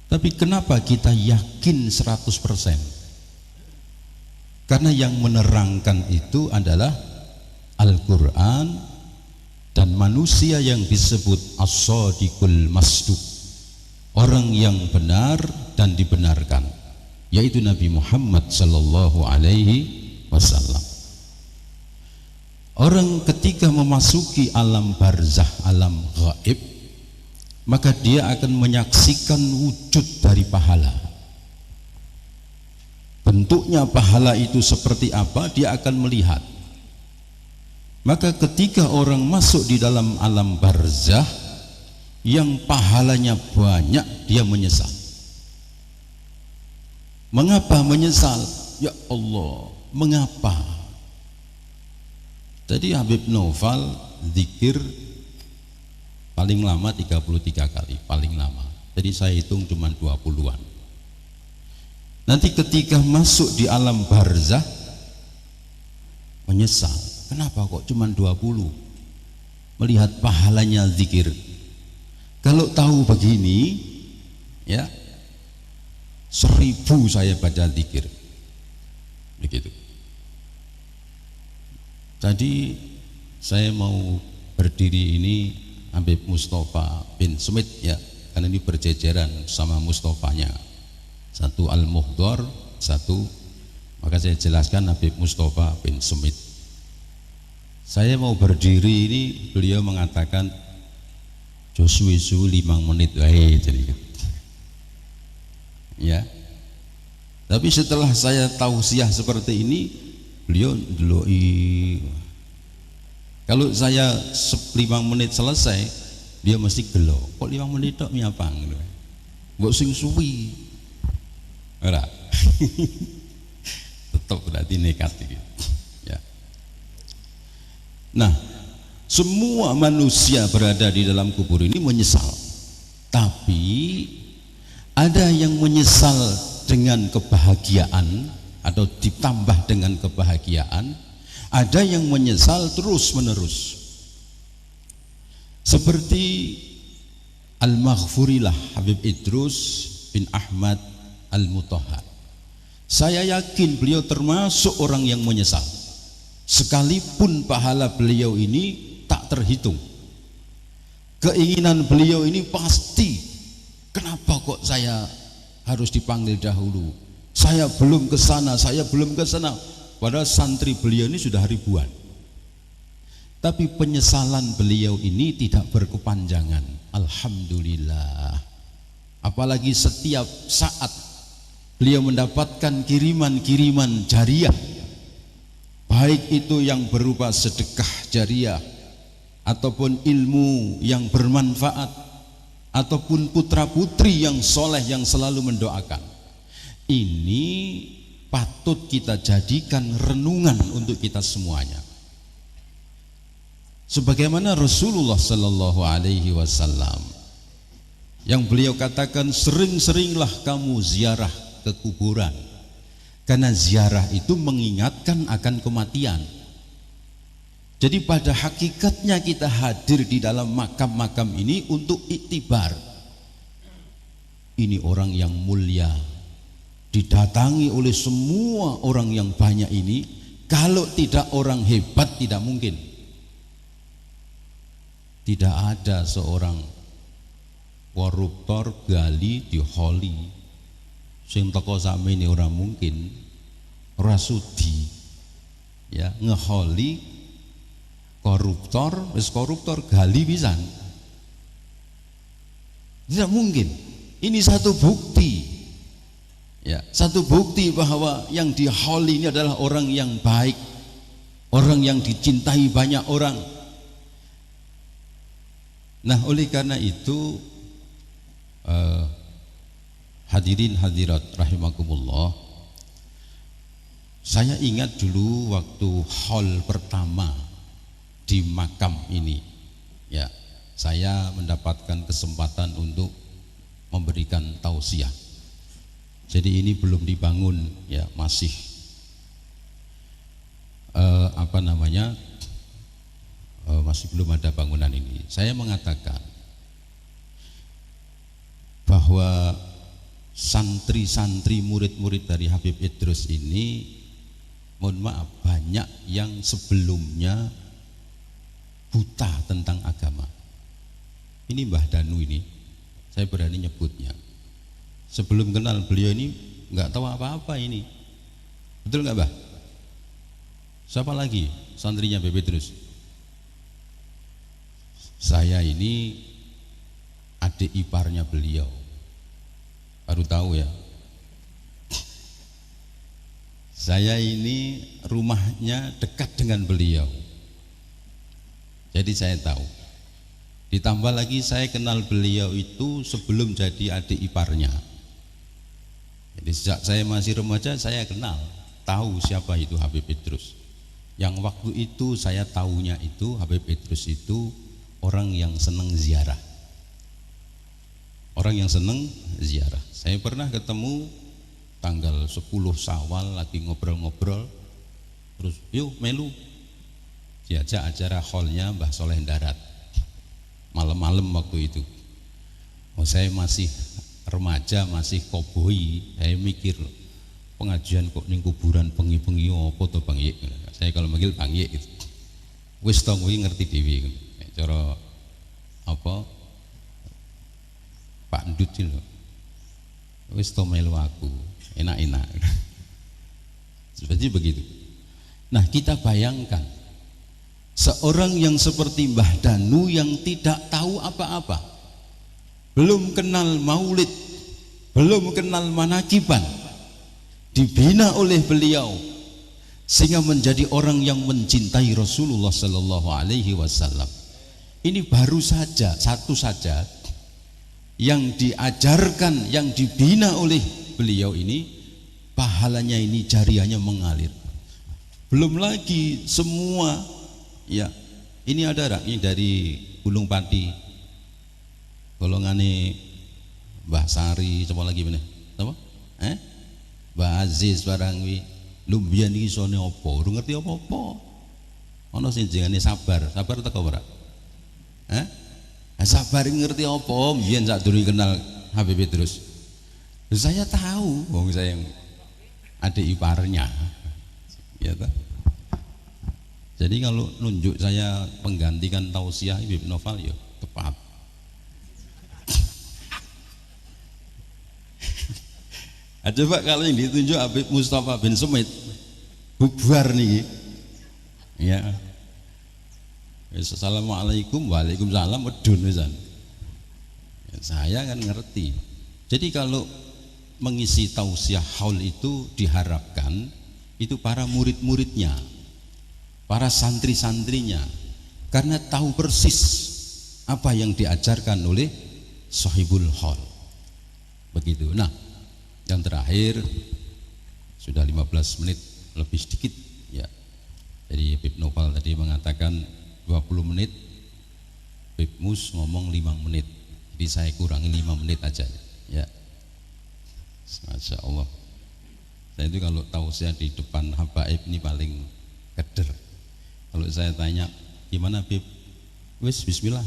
[SPEAKER 8] Tapi kenapa kita yakin 100%? Karena yang menerangkan itu adalah Al-Quran dan manusia yang disebut as-sadiqul masduq, orang yang benar dan dibenarkan, yaitu Nabi Muhammad sallallahu alaihi wasallam. Orang ketika memasuki alam barzah, alam gaib, maka dia akan menyaksikan wujud dari pahala. Bentuknya pahala itu seperti apa, dia akan melihat. Maka ketika orang masuk di dalam alam barzah yang pahalanya banyak, dia menyesal. Mengapa menyesal? Ya Allah, mengapa? Jadi Habib Naufal zikir paling lama 33 kali, paling lama. Jadi saya hitung cuma 20-an. Nanti ketika masuk di alam barzah menyesal. Kenapa kok cuma 20? Melihat pahalanya zikir. Kalau tahu begini, ya 1000 saya baca zikir. Begitu. Jadi saya mau berdiri ini Habib Mustafa bin Sumit ya, karena ini berjejeran sama Mustafanya. Satu Al-Muhdar, satu, maka saya jelaskan Habib Mustafa bin Sumit. Saya mau berdiri ini, beliau mengatakan Josuisu 5 menit jadi. Ya. Tapi setelah saya tausiah seperti ini, beliau deloi. Kalau saya 5 menit selesai, dia mesti gelo. Kok 5 menit tok miapang gitu. Mbok sing suwi. Ora. Tetap berarti nekat gitu. Ya. Nah, semua manusia berada di dalam kubur ini menyesal. Tapi ada yang menyesal dengan kebahagiaan atau ditambah dengan kebahagiaan, ada yang menyesal terus menerus. Seperti Al-Maghfurilah Habib Idrus bin Ahmad Al-Mutahhar. Saya yakin beliau termasuk orang yang menyesal. Sekalipun pahala beliau ini tak terhitung. Keinginan beliau ini pasti, kenapa kok saya harus dipanggil dahulu? Saya belum ke sana, saya belum ke sana. Padahal santri beliau ini sudah ribuan. Tapi penyesalan beliau ini tidak berkepanjangan. Alhamdulillah. Apalagi setiap saat beliau mendapatkan kiriman-kiriman jariah, baik itu yang berupa sedekah jariah ataupun ilmu yang bermanfaat ataupun putra-putri yang soleh yang selalu mendoakan. Ini patut kita jadikan renungan untuk kita semuanya. Sebagaimana Rasulullah Sallallahu Alaihi Wasallam yang beliau katakan, sering-seringlah kamu ziarah ke kuburan, karena ziarah itu mengingatkan akan kematian. Jadi pada hakikatnya kita hadir di dalam makam-makam ini untuk iktibar. Ini orang yang mulia, didatangi oleh semua orang yang banyak ini. Kalau tidak orang hebat tidak mungkin. Tidak ada seorang koruptor gali diholi sing teko sakmene ora mungkin. Ora sudi ya ngeholi koruptor, wis koruptor gali pisan. Tidak mungkin. Ini satu bukti. Ya, satu bukti bahwa yang diholi ini adalah orang yang baik, orang yang dicintai banyak orang. Nah, oleh karena itu hadirin hadirat rahimakumullah, saya ingat dulu waktu haul pertama di makam ini, ya, saya mendapatkan kesempatan untuk memberikan tausiah. Jadi ini belum dibangun, ya, masih masih belum ada bangunan ini. Saya mengatakan bahwa santri-santri murid-murid dari Habib Idrus ini, mohon maaf, banyak yang sebelumnya buta tentang agama. Ini Mbah Danu ini, saya berani nyebutnya. Sebelum kenal beliau ini nggak tahu apa-apa ini. Betul nggak, Mbah? Siapa lagi santrinya Habib Idrus? Saya ini adik iparnya beliau. Baru tahu ya. Saya ini rumahnya dekat dengan beliau. Jadi saya tahu. Ditambah lagi saya kenal beliau itu sebelum jadi adik iparnya. Jadi sejak saya masih remaja saya kenal, tahu siapa itu Habib Idrus. Yang waktu itu saya tahunya itu Habib Idrus itu orang yang senang ziarah. Orang yang senang ziarah. Saya pernah ketemu tanggal 10 Syawal lagi ngobrol-ngobrol, terus yuk melu, diajak acara hallnya Mbah Soleh Darat malam-malam waktu itu. Oh, saya masih remaja, masih koboi, saya mikir pengajian kok ning kuburan pengi-pengi apa to Bang Yik. Saya kalau manggil Bang Yik gitu. Wis to kuwi ngerti dhewe. Cara apa Pak Ndut itu lho. Wis to melu aku, enak-enak. Seperti begitu. Nah, kita bayangkan seorang yang seperti Mbah Danu yang tidak tahu apa-apa, belum kenal maulid, belum kenal manakiban, dibina oleh beliau sehingga menjadi orang yang mencintai Rasulullah Sallallahu Alaihi Wasallam. Ini baru saja satu saja yang diajarkan, yang dibina oleh beliau ini, pahalanya ini jariahnya mengalir. Belum lagi semua ya, ini ada ini dari Gunung Pati, golongane Mbah Sari, coba lagi mana? Apa? Mbah Aziz barang wi, lu mbiyen iki isone apa? Ora ngerti apa-apa. Ana sing jenenge sabar teko ora? Sabar ngerti apa? Mbiyen sak durunge kenal Habib Idrus. Saya tahu, wong saya yang adik iparnya. Ya toh? Jadi kalau nunjuk saya penggantikan tausiah Habib Noval ya tepat. Coba kalau yang ditunjuk Habib Mustafa bin Sumit bubar nih. Ya. Assalamualaikum, waalaikumsalam, medun wisan. Ya, saya kan ngerti. Jadi kalau mengisi tausiah haul itu diharapkan itu para murid-muridnya, para santri-santrinya, karena tahu persis apa yang diajarkan oleh sahibul haul. Begitu. Nah, yang terakhir sudah 15 menit lebih sedikit ya. Jadi Habib Noval tadi mengatakan 20 menit, Habib Mus ngomong 5 menit. Jadi saya kurangi 5 menit aja ya. Masya Allah. Saya itu kalau tahu saya di depan habaib ini paling keder. Kalau saya tanya gimana Habib, wis bismillah,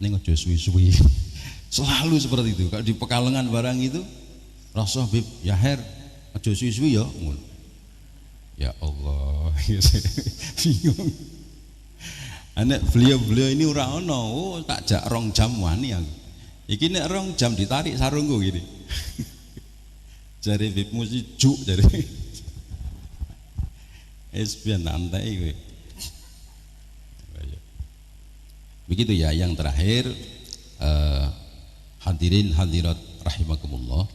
[SPEAKER 8] ning aja suwi-suwi. Selalu seperti itu. Kalau di Pekalongan barang itu rasa Habib ya her aja suwi-suwi ya. Ya Allah, bingung. Anak beliau ini ora ono, oh tak jak 2 jam wani aku. Iki nek 2 jam ditarik sarungku gini. Jare Habib mesti juk jare. Pian antai kowe. Begitu ya. Yang terakhir hadirin hadirat rahimakumullah.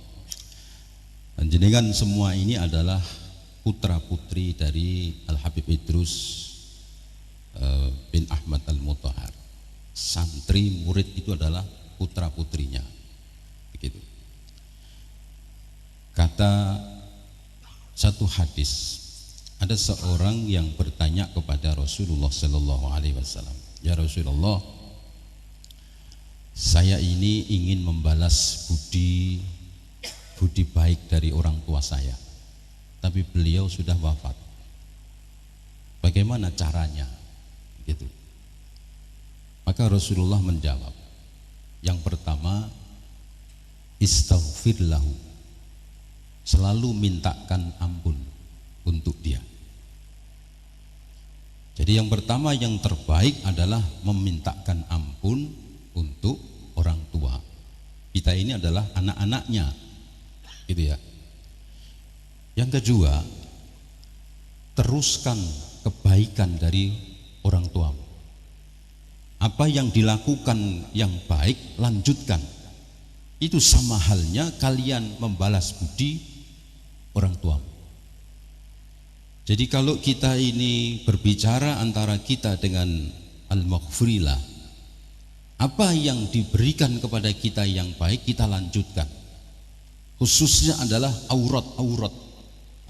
[SPEAKER 8] Jenengan semua ini adalah putra putri dari Al Habib Idrus bin Ahmad Al Mutahhar. Santri murid itu adalah putra putrinya. Begitu. Kata satu hadis, ada seorang yang bertanya kepada Rasulullah Sallallahu Alaihi Wasallam, ya Rasulullah, saya ini ingin membalas budi baik dari orang tua saya, tapi beliau sudah wafat. Bagaimana caranya? Gitu. Maka Rasulullah menjawab, yang pertama, istaghfir lahu, selalu mintakan ampun untuk dia. Jadi yang pertama, yang terbaik adalah memintakan ampun untuk orang tua. Kita ini adalah anak-anaknya, gitu ya. Yang kedua, teruskan kebaikan dari orang tuamu. Apa yang dilakukan yang baik lanjutkan. Itu sama halnya kalian membalas budi orang tua. Jadi kalau kita ini berbicara antara kita dengan al-maghfurillah, apa yang diberikan kepada kita yang baik kita lanjutkan. Khususnya adalah aurat-aurat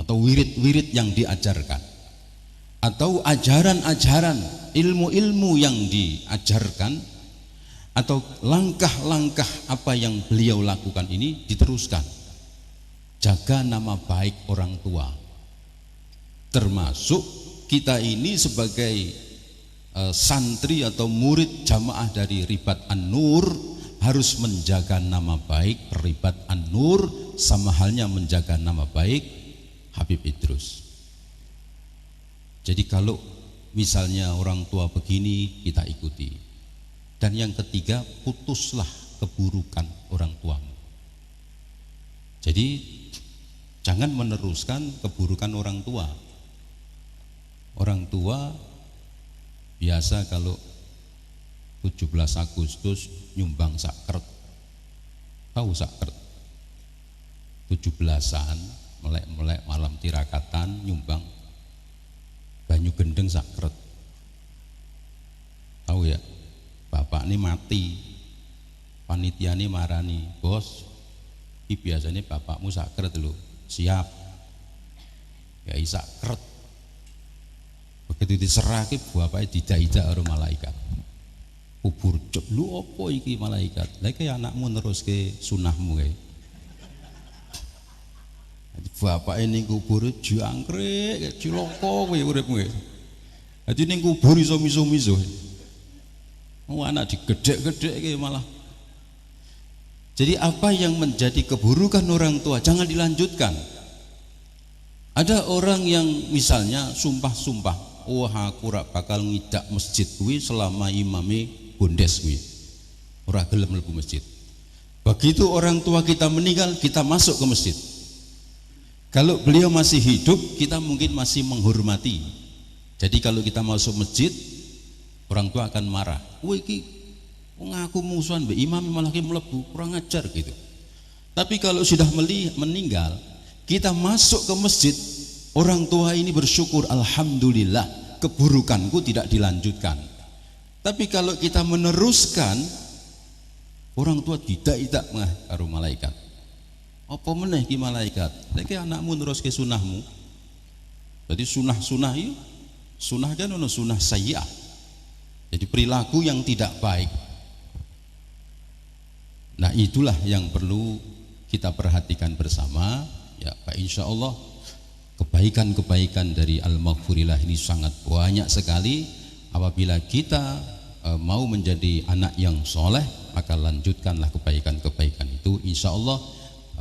[SPEAKER 8] atau wirid-wirid yang diajarkan, atau ajaran-ajaran, ilmu-ilmu yang diajarkan, atau langkah-langkah apa yang beliau lakukan ini diteruskan. Jaga nama baik orang tua, termasuk kita ini sebagai santri atau murid jamaah dari Ribat An-Nur harus menjaga nama baik Ribat An-Nur, sama halnya menjaga nama baik Habib Idrus. Jadi kalau misalnya orang tua begini, kita ikuti. Dan yang ketiga, putuslah keburukan orang tuamu. Jadi jangan meneruskan keburukan orang tua. Orang tua biasa kalau 17 Agustus nyumbang sakret. Tahu sakret? 17-an melek-melek malam tirakatan nyumbang banyu gendeng sakret. Tahu ya? Bapak ini mati, panitia ini marani, bos, ini biasanya bapakmu sakret loh, siap, ya sakret. Begitu diserahke bapaknya didak-idak karo malaikat. Kubur cep lu opo iki malaikat? Lah iki anakmu neruske sunahmu kae. Bapake ning kubur jangkrik, ciloko kowe uripmu. Dadi ning kubur iso miso-miso. Anak digedek-gedek malah. Jadi apa yang menjadi keburukan orang tua jangan dilanjutkan. Ada orang yang misalnya sumpah-sumpah, wah aku ora bakal ngidak masjid kuwi selama imame gondes kuwi. Ora gelem mlebu masjid. Begitu orang tua kita meninggal, kita masuk ke masjid. Kalau beliau masih hidup, kita mungkin masih menghormati. Jadi kalau kita masuk masjid, orang tua akan marah. Wah iki ngaku musuhan mbek imam malah ki mlebu, kurang ajar gitu. Tapi kalau sudah meninggal, kita masuk ke masjid, orang tua ini bersyukur, alhamdulillah keburukanku tidak dilanjutkan. Tapi kalau kita meneruskan, orang tua tidak karo malaikat. Apa meneh ki malaikat? Nek anakmu neruske sunahmu. Jadi sunah-sunah iki sunah kan ono sunah sayyi'ah. Jadi perilaku yang tidak baik. Nah itulah yang perlu kita perhatikan bersama. Ya Pak, insya Allah kebaikan-kebaikan dari Al-Maghfurillah ini sangat banyak sekali. Apabila kita mau menjadi anak yang soleh, maka lanjutkanlah kebaikan-kebaikan itu. Insya Allah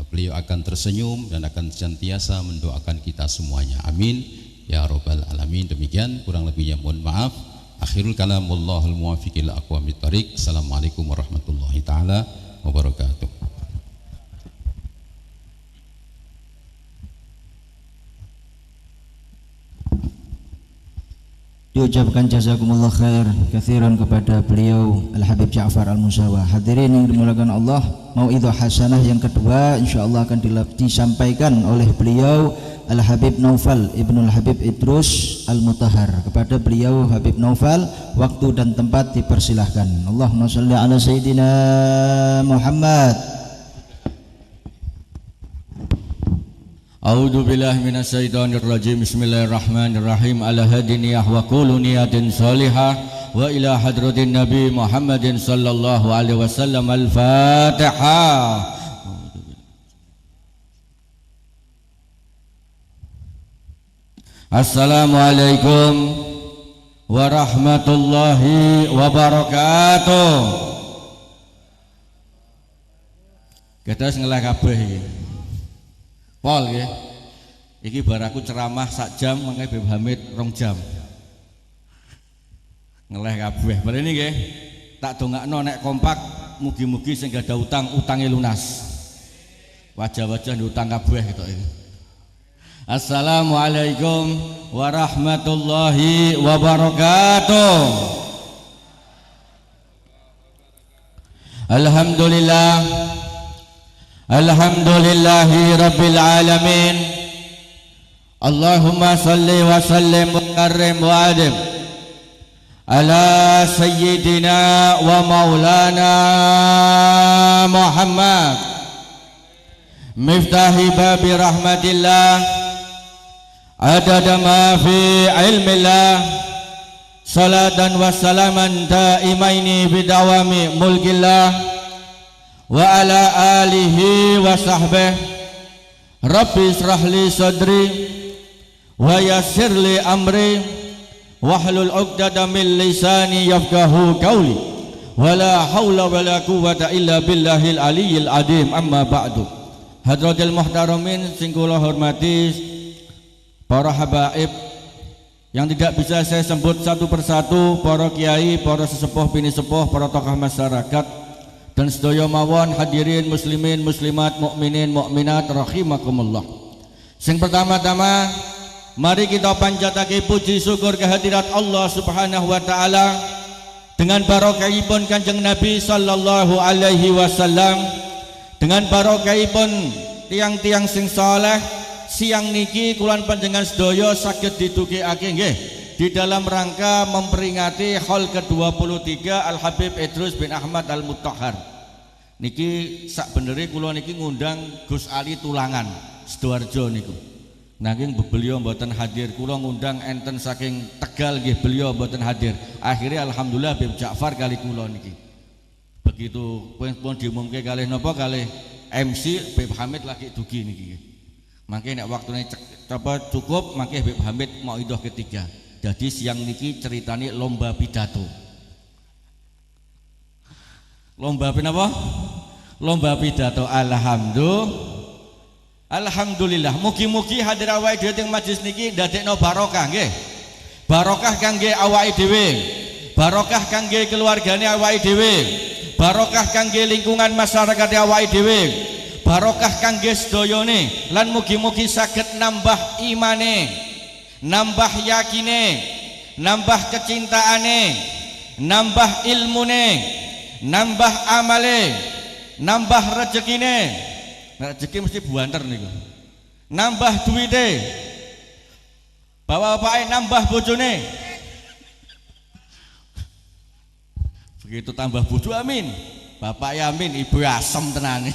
[SPEAKER 8] beliau akan tersenyum dan akan senantiasa mendoakan kita semuanya. Amin ya Rabbal Alamin. Demikian, kurang lebihnya mohon maaf. Akhirul kalam, wallahul muwaffiq ila aqwamit thoriq. Assalamualaikum warahmatullahi taala wabarakatuh.
[SPEAKER 3] Diucapkan jazakumullah khair katsiran kepada beliau Al-Habib Ja'far Al-Musawa. Hadirin yang dimuliakan Allah, mauidhah hasanah yang kedua insyaallah akan disampaikan oleh beliau Al-Habib Naufal Ibnul Habib Idrus Al-Mutahhar. Kepada beliau Habib Naufal, waktu dan tempat dipersilahkan. Allahumma shalli ala Sayyidina Muhammad.
[SPEAKER 1] A'udzu billahi minasyaitonir rajim. Bismillahirrahmanirrahim. Ala hadiniyah wa qulu niyatin salihah wa ila hadratin Nabi Muhammadin sallallahu alaihi wasallam. Al-Fatihah. Assalamualaikum warahmatullahi wabarakatuh. Kita ngeleh kabeh iki. Pol nggih. Iki baraku ceramah sak jam, mangke Beb Hamid 2 jam. Ngeleh kabeh. Mrene nggih. Tak dongakno nek kompak, mugi-mugi sing gadah utang utange lunas. Wajah-wajah utang kabeh gitu iki. Assalamualaikum warahmatullahi wabarakatuh. Alhamdulillah, alhamdulillahi rabbil alamin. Allahumma salli wa sallim wa karrim wa adim ala sayyidina wa maulana Muhammad miftahi babi rahmatillah adada ma fi ilmillah salatan wa salaman daimaini bidawami mulkillah wa ala alihi wa sahbihi. Rabbi israh li sadri wa yassir li amri wahlul 'uqdatam min lisani yafqahu qawli wala haula wala quwwata illa billahil aliyyil azim. Amma ba'du. Hadratil muhtaramin sing kula hormati para habaib yang tidak bisa saya sebut satu persatu, para kiai, para sesepuh bini sepuh, para tokoh masyarakat dan sedaya mawon hadirin muslimin muslimat mukminin mukminat rahimakumullah. Sing pertama-tama mari kita panjatake puji syukur kehadirat Allah Subhanahu wa taala dengan barokahipun Kanjeng Nabi sallallahu alaihi wasallam, dengan barokahipun tiang-tiang sing saleh. Siang niki kulan panjenengan sedaya saged didugekake nggih di dalam rangka memperingati haul ke-23 Al Habib Idrus bin Ahmad Al Mutahhar. Niki sak benere kula niki ngundang Gus Ali Tulangan Sidoarjo niku. Nanging beliau mboten hadir, kula ngundang enten saking Tegal nggih, beliau mboten hadir. Akhirnya alhamdulillah Habib Ja'far kali kula niki. Begitu pun diumumke kalih napa kalih MC Habib Hamid lagi dugi niki. Mangke nek waktune cukup mangke Habib Hamid mauidhah ketiga. Jadi siang niki ceritani lomba pidato. Lomba apa? Lomba pidato. Alhamdulillah. Mugi-mugi hadir awake dhewe teng majelis niki ndadekno barokah nggih. Barokah kangge awake dhewe. Barokah kangge keluargane awake dhewe. Barokah kangge lingkungan masyarakat awake dhewe. Barokah kangge sedayane lan mugi-mugi saged nambah imane, nambah yakine, nambah kecintaane, nambah ilmune, nambah amale, nambah rezekine. Rezeki mesti buanter niku. Nambah duwite. Bapak-bapake nambah bojone. Begitu tambah bojo amin. Bapak amin, ibu asem tenane.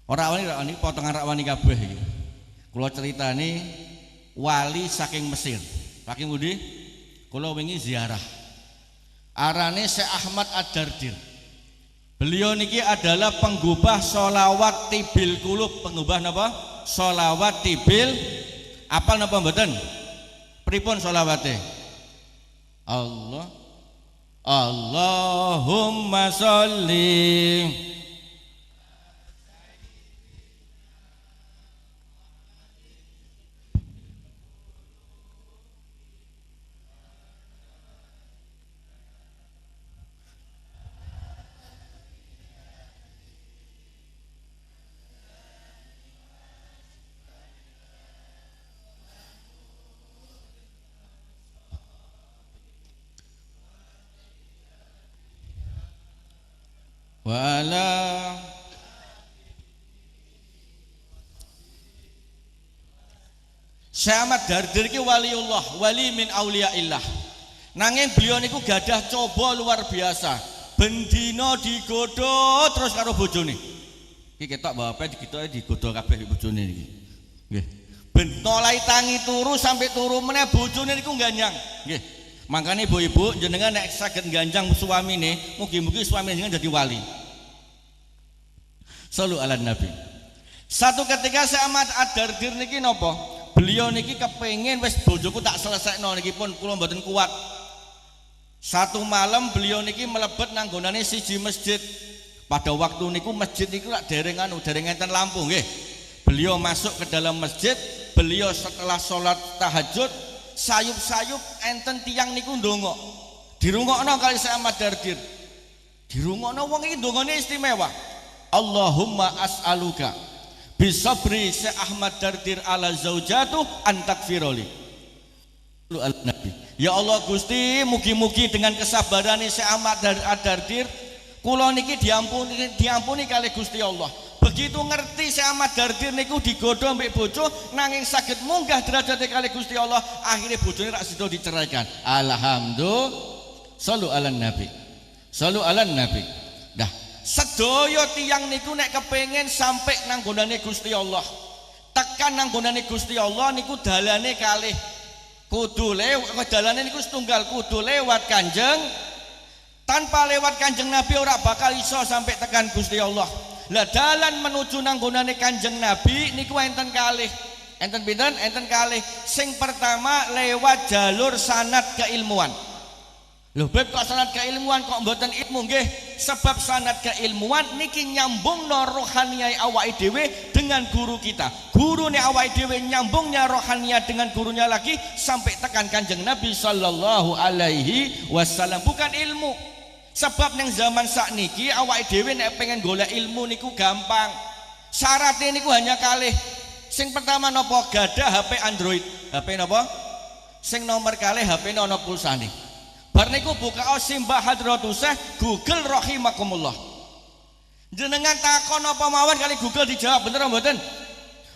[SPEAKER 1] Ora wani potongan rak wani kabeh iki. Kula critani wali saking Mesir. Saking pundi? Kula wingi ziarah. Arane Syekh Ahmad Ad-Dardir. Beliau niki adalah penggubah sholawat tibil kulub. Penggubah napa? Sholawat tibil. Apal napa mboten? Pripun sholawate? Allahumma sholli wala Syekh Ahmad Dardir ki waliullah, wali min auliyaillah. Nanging beliau niku gadah coba luar biasa. Bendina digodho terus karo bojone. Iki ketok bapak dikitoke digodho kabeh bojone niki. Nggih. Ben tolai tangi turu sampai turu meneh bojone niku ganjang. Nggih. Makanya ibu-ibu jenengan nek saged ganjang suamine, mugi-mugi suami jenengan dadi wali. Sallu ala Nabi. Satu ketika Syekh Ahmad Ad-Dardir niki napa? Beliau niki kepengin wis bojoku tak selesekno niki pun kula mboten kuat. Satu malam beliau niki melebet nang gonane siji masjid. Pada waktu niku masjid niku lak dereng enten lampu nggih. Beliau masuk ke dalam masjid, beliau setelah sholat tahajud sayup-sayup enten tiang niku ndonga. Dirungokno kali Syekh Ahmad Dardir. Dirungokno wong iki ndongane istimewa. Allahumma as'aluka bisabri Syekh Ahmad Dardir ala zaujatu antakfiroli. Ya Allah Gusti, mugi-mugi dengan kesabaran Syekh Ahmad Dardir Kula niki diampuni kali Gusti Allah. Begitu ngerti si Ahmad Dardir niku digodho mbek bojo nanging saged munggah derajate kali Gusti Allah, akhirnya bojone rak sida diceraikan. Alhamdulillah. Shallu ala nabi. Shallu ala nabi. Dah, sedaya tiyang niku nek kepengin sampai nang gondane Gusti Allah, tekan nang gondane Gusti Allah niku dalane kalih. Kudu lewat dalane niku setunggal, kudu lewat Kanjeng. Tanpa lewat Kanjeng Nabi ora bakal iso sampai tekan Gusti Allah. Lah dalan menuju nang gone Kanjeng Nabi niku enten kalih. Enten pinten? Enten kalih. Sing pertama lewat jalur sanad keilmuan. Lho beb kok sanad keilmuan kok mboten ilmu nggih? Sebab sanad keilmuan niki nyambungno rohaniyah awake dhewe dengan guru kita. Gurune awake dhewe nyambungnya rohaniyah dengan gurunya lagi sampai tekan Kanjeng Nabi sallallahu alaihi wasallam. Bukan ilmu. Sebab neng zaman sakniki awake dhewe nek pengen golek ilmu niku gampang. Syaratnya niku hanya kalih. Sing pertama napa? Gadah HP Android. HP napa? Sing nomor kalih HP ana pulsane. Bar niku buka simbah hadratus Syekh Google rahimakumullah. Jenengan takon apa mawon kali Google dijawab bener mboten?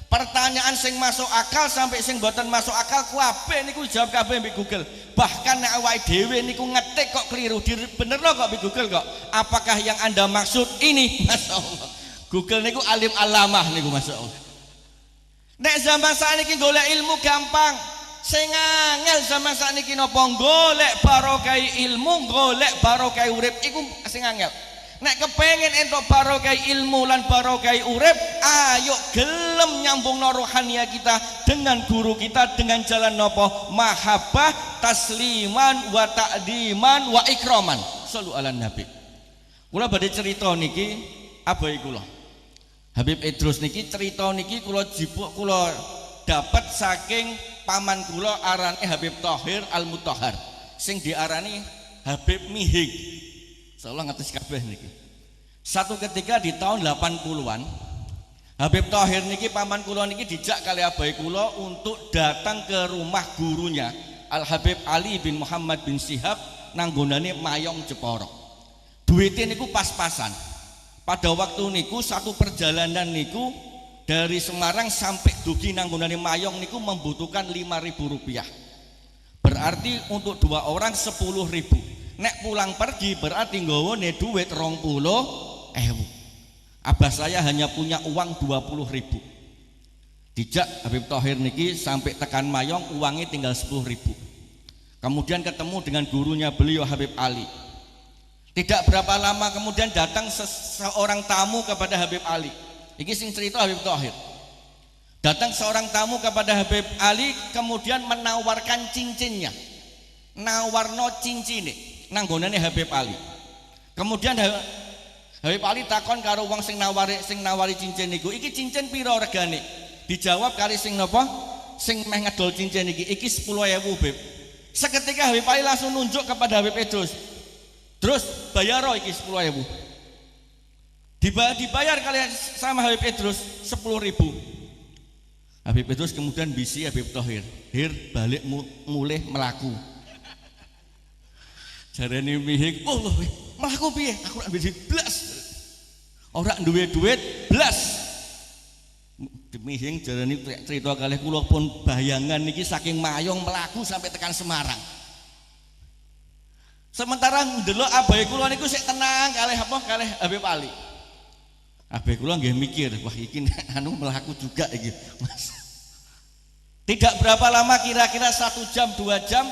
[SPEAKER 1] Pertanyaan sing masuk akal sampai sing boten masuk akal kabeh niku jawab kabeh mbek Google. Bahkan nek awake dhewe niku ngetik kok keliru, benerno kok mbek Google kok. Apakah yang Anda maksud ini? Masyaallah. Google niku alim alamah niku masyaallah. Nek zaman sakniki golek ilmu gampang. Sing angel zaman sakniki napa golek barokah ilmu, golek barokah urip iku sing angel. Nek kepengen entuk barokah ilmu lan barokah urip, ayo gelem nyambungno rohaniyah kita dengan guru kita dengan jalan napa? Mahabbah, tasliman, wa ta'diman, wa ikraman. Shallu ala nabi. Kula badhe cerita niki abahe kula. Habib Idrus niki cerita niki kula jipuk kula dapat saking paman kula arane Habib Thohir Al-Mutahhar sing diarani Habib Mihing. Insyaallah ngatus kabeh niki. Satu ketika di tahun 80-an Habib Thohir niki paman kula niki dijak kali abahe kula untuk datang ke rumah gurunya Al Habib Ali bin Muhammad bin Syihab nang gondane Mayong Jepara. Duite niku pas-pasan. Pada waktu niku satu perjalanan niku dari Semarang sampai dugi nang gondane Mayong niku membutuhkan Rp5.000. Berarti untuk 2 orang 10.000. Nek pulang pergi berarti nggawane duit 20.000. Abah saya hanya punya uang 20.000. Dijak Habib Thohir niki sampai tekan Mayong uangnya tinggal 10.000. Kemudian ketemu dengan gurunya beliau Habib Ali. Tidak berapa lama kemudian datang seorang tamu kepada Habib Ali. Iki sing cerita Habib Thohir. Datang seorang tamu kepada Habib Ali kemudian menawarkan cincinnya. Nawarno cincine nang gonane Habib Ali. Kemudian Habib Ali takon karo wong sing nawari cincin niku, "Iki cincin pira regane?" Dijawab kali sing napa? Sing meh ngedol cincin iki, "Iki 10.000, Beb." Seketika Habib Ali langsung nunjuk kepada Habib Idrus. "Terus bayar iki 10.000." Dibayar kali sama Habib Idrus 10.000. Habib Idrus kemudian bisi Habib Thohir, "Hir, balik mulih melaku." Jarene Mihing, "Oh, mlaku piye? Aku ora duwe blas." Ora duwe duit blas. Mihing jarene cerita kalih kula pun bayangan niki saking Mayong mlaku sampai tekan Semarang. Sementara ndelok abahe kula niku sik tenang kalih apa? Kalih Habib Ali. Abahe kula nggih mikir, wah iki anu mlaku juga iki. Mas. Tidak berapa lama kira-kira 1 jam 2 jam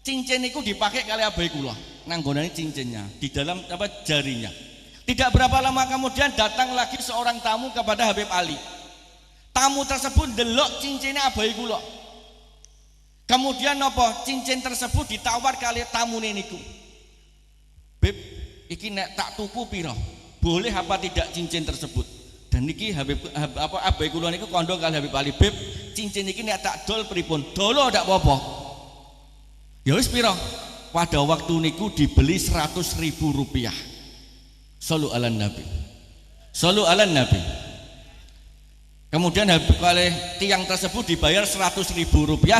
[SPEAKER 1] cincin itu dipakai kali abahe kula nang gonane cincinnya di dalam apa jarinya. Tidak berapa lama kemudian datang lagi seorang tamu kepada Habib Ali. Tamu tersebut delok cincinnya abahe kula. Kemudian apa? Cincin tersebut ditawar kali tamune niku. "Beb, iki nek tak tuku pira? Boleh apa tidak cincin tersebut?" Dan niki abahe kula niku kandha kali Habib Ali, "Beb, cincin iki nek tak dol pripun?" "Dolo ndak apa-apa." Ya wis pira? Pada waktu niku dibeli Rp100.000. Shallu ala nabi. Shallu ala nabi. Kemudian oleh tiang tersebut dibayar Rp100.000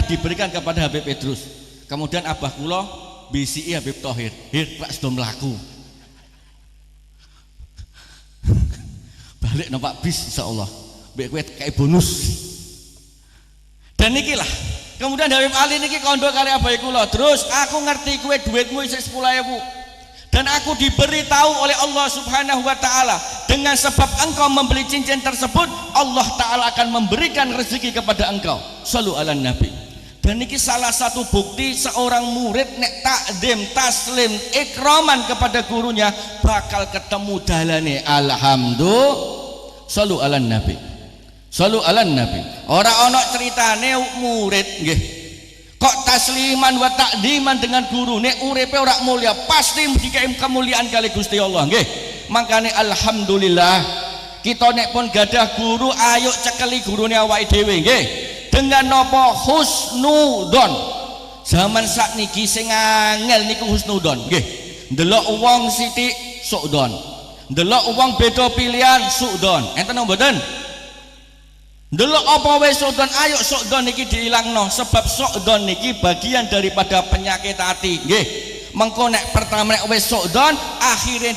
[SPEAKER 1] diberikan kepada Habib Idrus. Kemudian abah kula bisi Habib Thohir, "Hir, rak sedo mlaku." balik numpak bis insyaallah mbek kowe kayak bonus. Dan niki lah kemudian Habib Ali niki kondo kali abai kula, terus aku ngerti kowe duitmu isih 10.000 dan aku diberitahu oleh Allah Subhanahu wa taala dengan sebab engkau membeli cincin tersebut Allah taala akan memberikan rezeki kepada engkau. Shallu ala nabi. Dan niki salah satu bukti seorang murid nek takdim taslim ikraman kepada gurunya bakal ketemu dalane. Alhamdulillah. Shallu ala nabi. Shallu ala nabi. Ora ana ceritane murid nggih kok tasliman wa takdiman dengan guru nek uripe ora mulia pasti dikai kemuliaan kali Gusti Allah nggih. Makane alhamdulillah kita nek pun gadah guru ayo cekeli gurune awake dhewe nggih. Dengan napa husnudon. Zaman sakniki sing angel niku husnudon nggih. Ndelok wong sithik sukdon. Ndelok wong beda pilihan sukdon. Enten mboten? Ndelok apa wis sukdon ayo sukdon niki diilangno sebab sukdon niki bagian daripada penyakit hati nggih. Mengko nek pertama nek wis sukdon akhire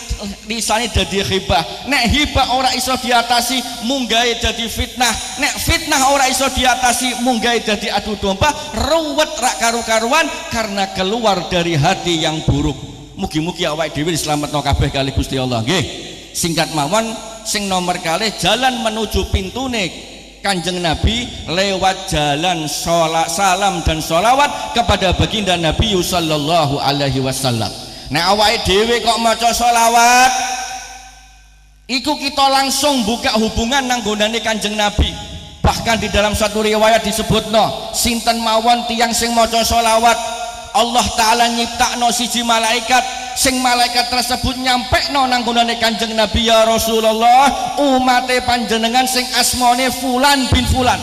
[SPEAKER 1] lisane dadi hibah. Nek hibah ora iso diatasi munggahe dadi fitnah. Nek fitnah ora iso diatasi munggahe dadi adu domba, ruwet rak karu-karuan karena keluar dari hati yang buruk. Mugi-mugi awake dhewe dislametno kabeh kali Gusti Allah nggih. Singkat mawon sing nomor kalih jalan menuju pintune Kanjeng Nabi lewat jalan salam dan sholawat kepada baginda Nabi sallallahu alaihi wasallam. Nek awake dhewe kok maca sholawat iku kita langsung buka hubungan nang gondane Kanjeng Nabi. Bahkan di dalam satu riwayat disebutno sinten mawon tiyang sing maca sholawat Allah taala nyiptakno siji malaikat sing malaikat tersebut nyampekno nang gunane Kanjeng Nabi ya Rasulullah umate panjenengan sing asmane fulan bin fulan.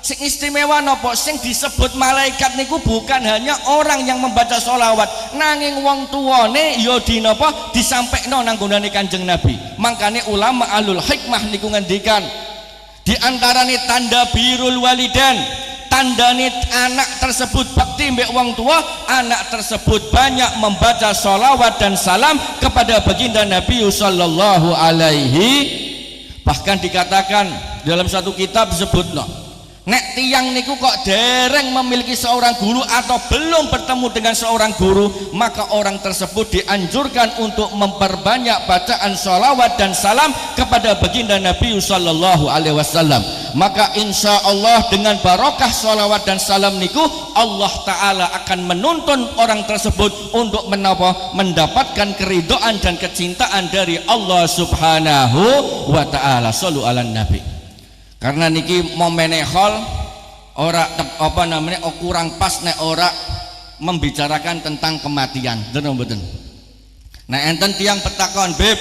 [SPEAKER 1] Sing istimewa napa sing disebut malaikat niku bukan hanya orang yang membaca sholawat nanging wong tuane ya dinapa disampekno nang gunane Kanjeng Nabi. Mangkane ulama ahlul hikmah niku ngendikan di antarane tanda birrul walidan, tandane anak tersebut bakti mbek wong tua, anak tersebut banyak membaca sholawat dan salam kepada baginda Nabi sallallahu alaihi. Bahkan dikatakan dalam satu kitab disebutno nek tiang niku kok dereng memiliki seorang guru atau belum bertemu dengan seorang guru, maka orang tersebut dianjurkan untuk memperbanyak bacaan sholawat dan salam kepada baginda Nabi sallallahu alaihi wasallam. Maka insya Allah dengan barokah sholawat dan salam niku Allah Ta'ala akan menuntun orang tersebut untuk mendapatkan keridhaan dan kecintaan dari Allah Subhanahu wa Ta'ala. Shallu ala nabi. Karena niki momene hol ora apa namanya kurang pas nek ora membicarakan tentang kematian, bener mboten? Nah enten tiang petakon, Beb,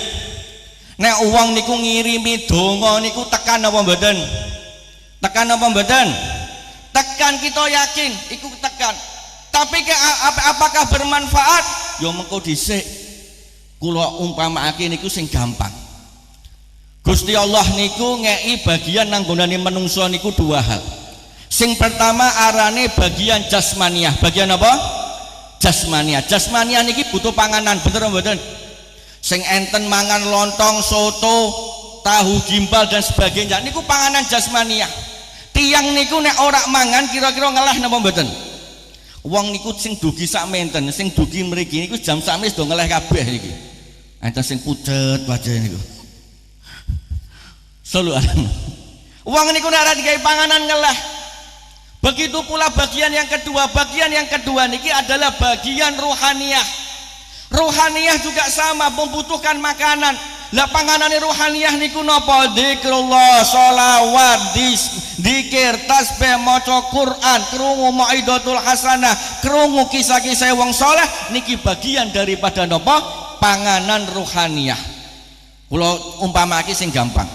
[SPEAKER 1] nek uang niku ngirimi donga niku tekan apa mboten? Tekan apa mboten? Tekan, kita yakin iku tekan. Tapi apakah bermanfaat? Ya mengko dhisik kula umpamaake niku sing gampang. Gusti Allah niku ngei bagian nanggonane menungso niku dua hal. Sing pertama arane bagian jasmaniah. Bagian apa? Jasmaniah. Jasmaniah niki butuh panganan, bener mboten? Sing enten mangan lontong, soto, tahu gimbal dan sebagainya niku panganan jasmaniah. Tiang niku nek ora mangan kira-kira ngelah napa mboten? Wong niku sing dugi sak menten, sing dugi mriki niku jam sakmis do ngeleh kabeh niki. Enten sing pucet wajahe niku. Selalu uang niku nek ora digawe panganan ngelah. Begitu pula bagian yang kedua. Bagian yang kedua niki adalah bagian rohaniyah. Rohaniyah juga sama membutuhkan makanan. Lah panganane rohaniyah niku napa? Zikrullah, sholawat, zikir, tasbih, maca Quran, krungu mau'izatul hasanah, krungu kisah-kisah wong saleh niki bagian daripada napa? Panganan rohaniyah. Kula umpamake sing gampang.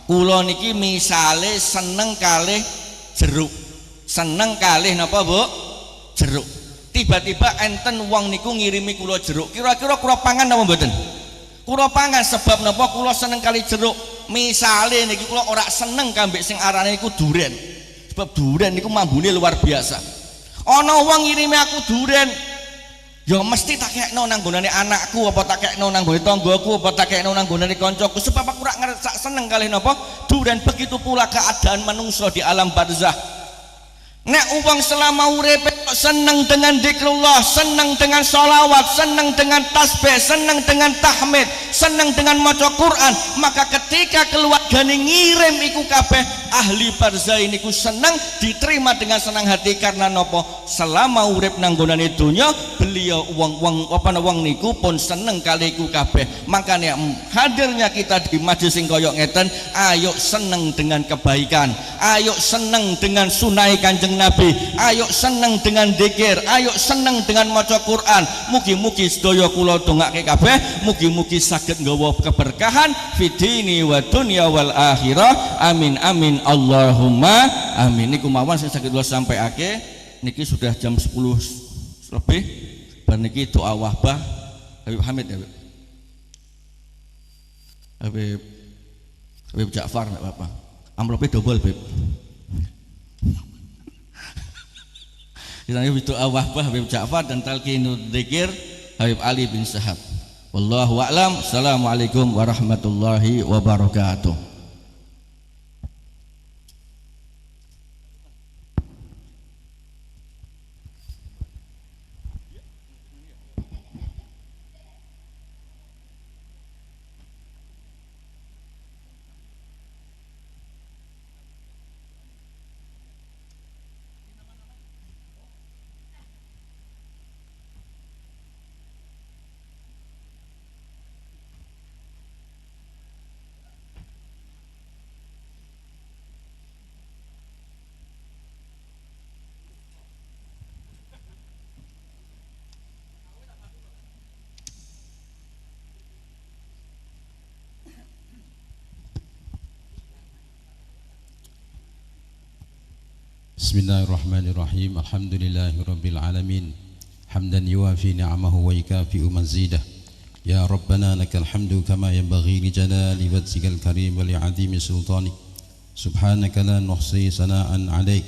[SPEAKER 1] Kula niki misale seneng kalih jeruk. Seneng kalih napa, Bu? Jeruk. Tiba-tiba enten wong niku ngirimi kula jeruk. Kira-kira kula pangan napa mboten? Kula pangan sebab napa kula seneng kalih jeruk. Misale niki kula ora seneng kambek sing arane niku duren. Sebab duren niku mambune luar biasa. Ana wong ngirimi aku duren. Ya mesti tak kekno nang gonane anakku apa tak kekno nang gone tanggoku apa tak kekno nang gonane kancaku sebab aku ora ngerasa seneng kalih napa duren. Begitu pula keadaan manungsa di alam barzah. Nek uang selama uripe seneng dengan zikrullah, seneng dengan sholawat, seneng dengan tasbih, seneng dengan tahmid, seneng dengan maca Quran, maka ketika keluargane ngirim iku kabeh ahli barzah niku seneng, diterima dengan senang hati karena nopo selama urip nang gonane donya beliau wong niku pun seneng kali iku kabeh. Makanya hadirnya kita di majelis sing kaya ngeten, ayo seneng dengan kebaikan, ayo seneng dengan sunai Kanjeng Nabi, ayo seneng dengan zikir, ayo seneng dengan maca Quran. Mugi-mugi sedaya kula dongake kabeh, mugi-mugi saged nggawa keberkahan fidini wa dunya wal akhirah. Amin amin Allahumma amin. Niku mawon sing saged kula sampaiake. Niki sudah jam 10 lebih. Bar niki doa wahbah Habib Hamid ya, Habib Ja'far enggak apa-apa. Amplopnya double, Beb. Kita doa wahbah Habib Ja'far dan talqinud dzikir Habib Ali bin Syahab. Wallahu a'lam. Assalamualaikum warahmatullahi wabarakatuh.
[SPEAKER 8] Bismillahirrahmanirrahim. Alhamdulillahirabbil alamin. Hamdan yuwafi ni'amahu wa yukafi'u mazidah. Ya Rabbana lakal hamdu kama yanbaghi li jalali wajhikal karim wa li 'azimi sultanik. Subhanaka la nuhsi sana'an 'alaik.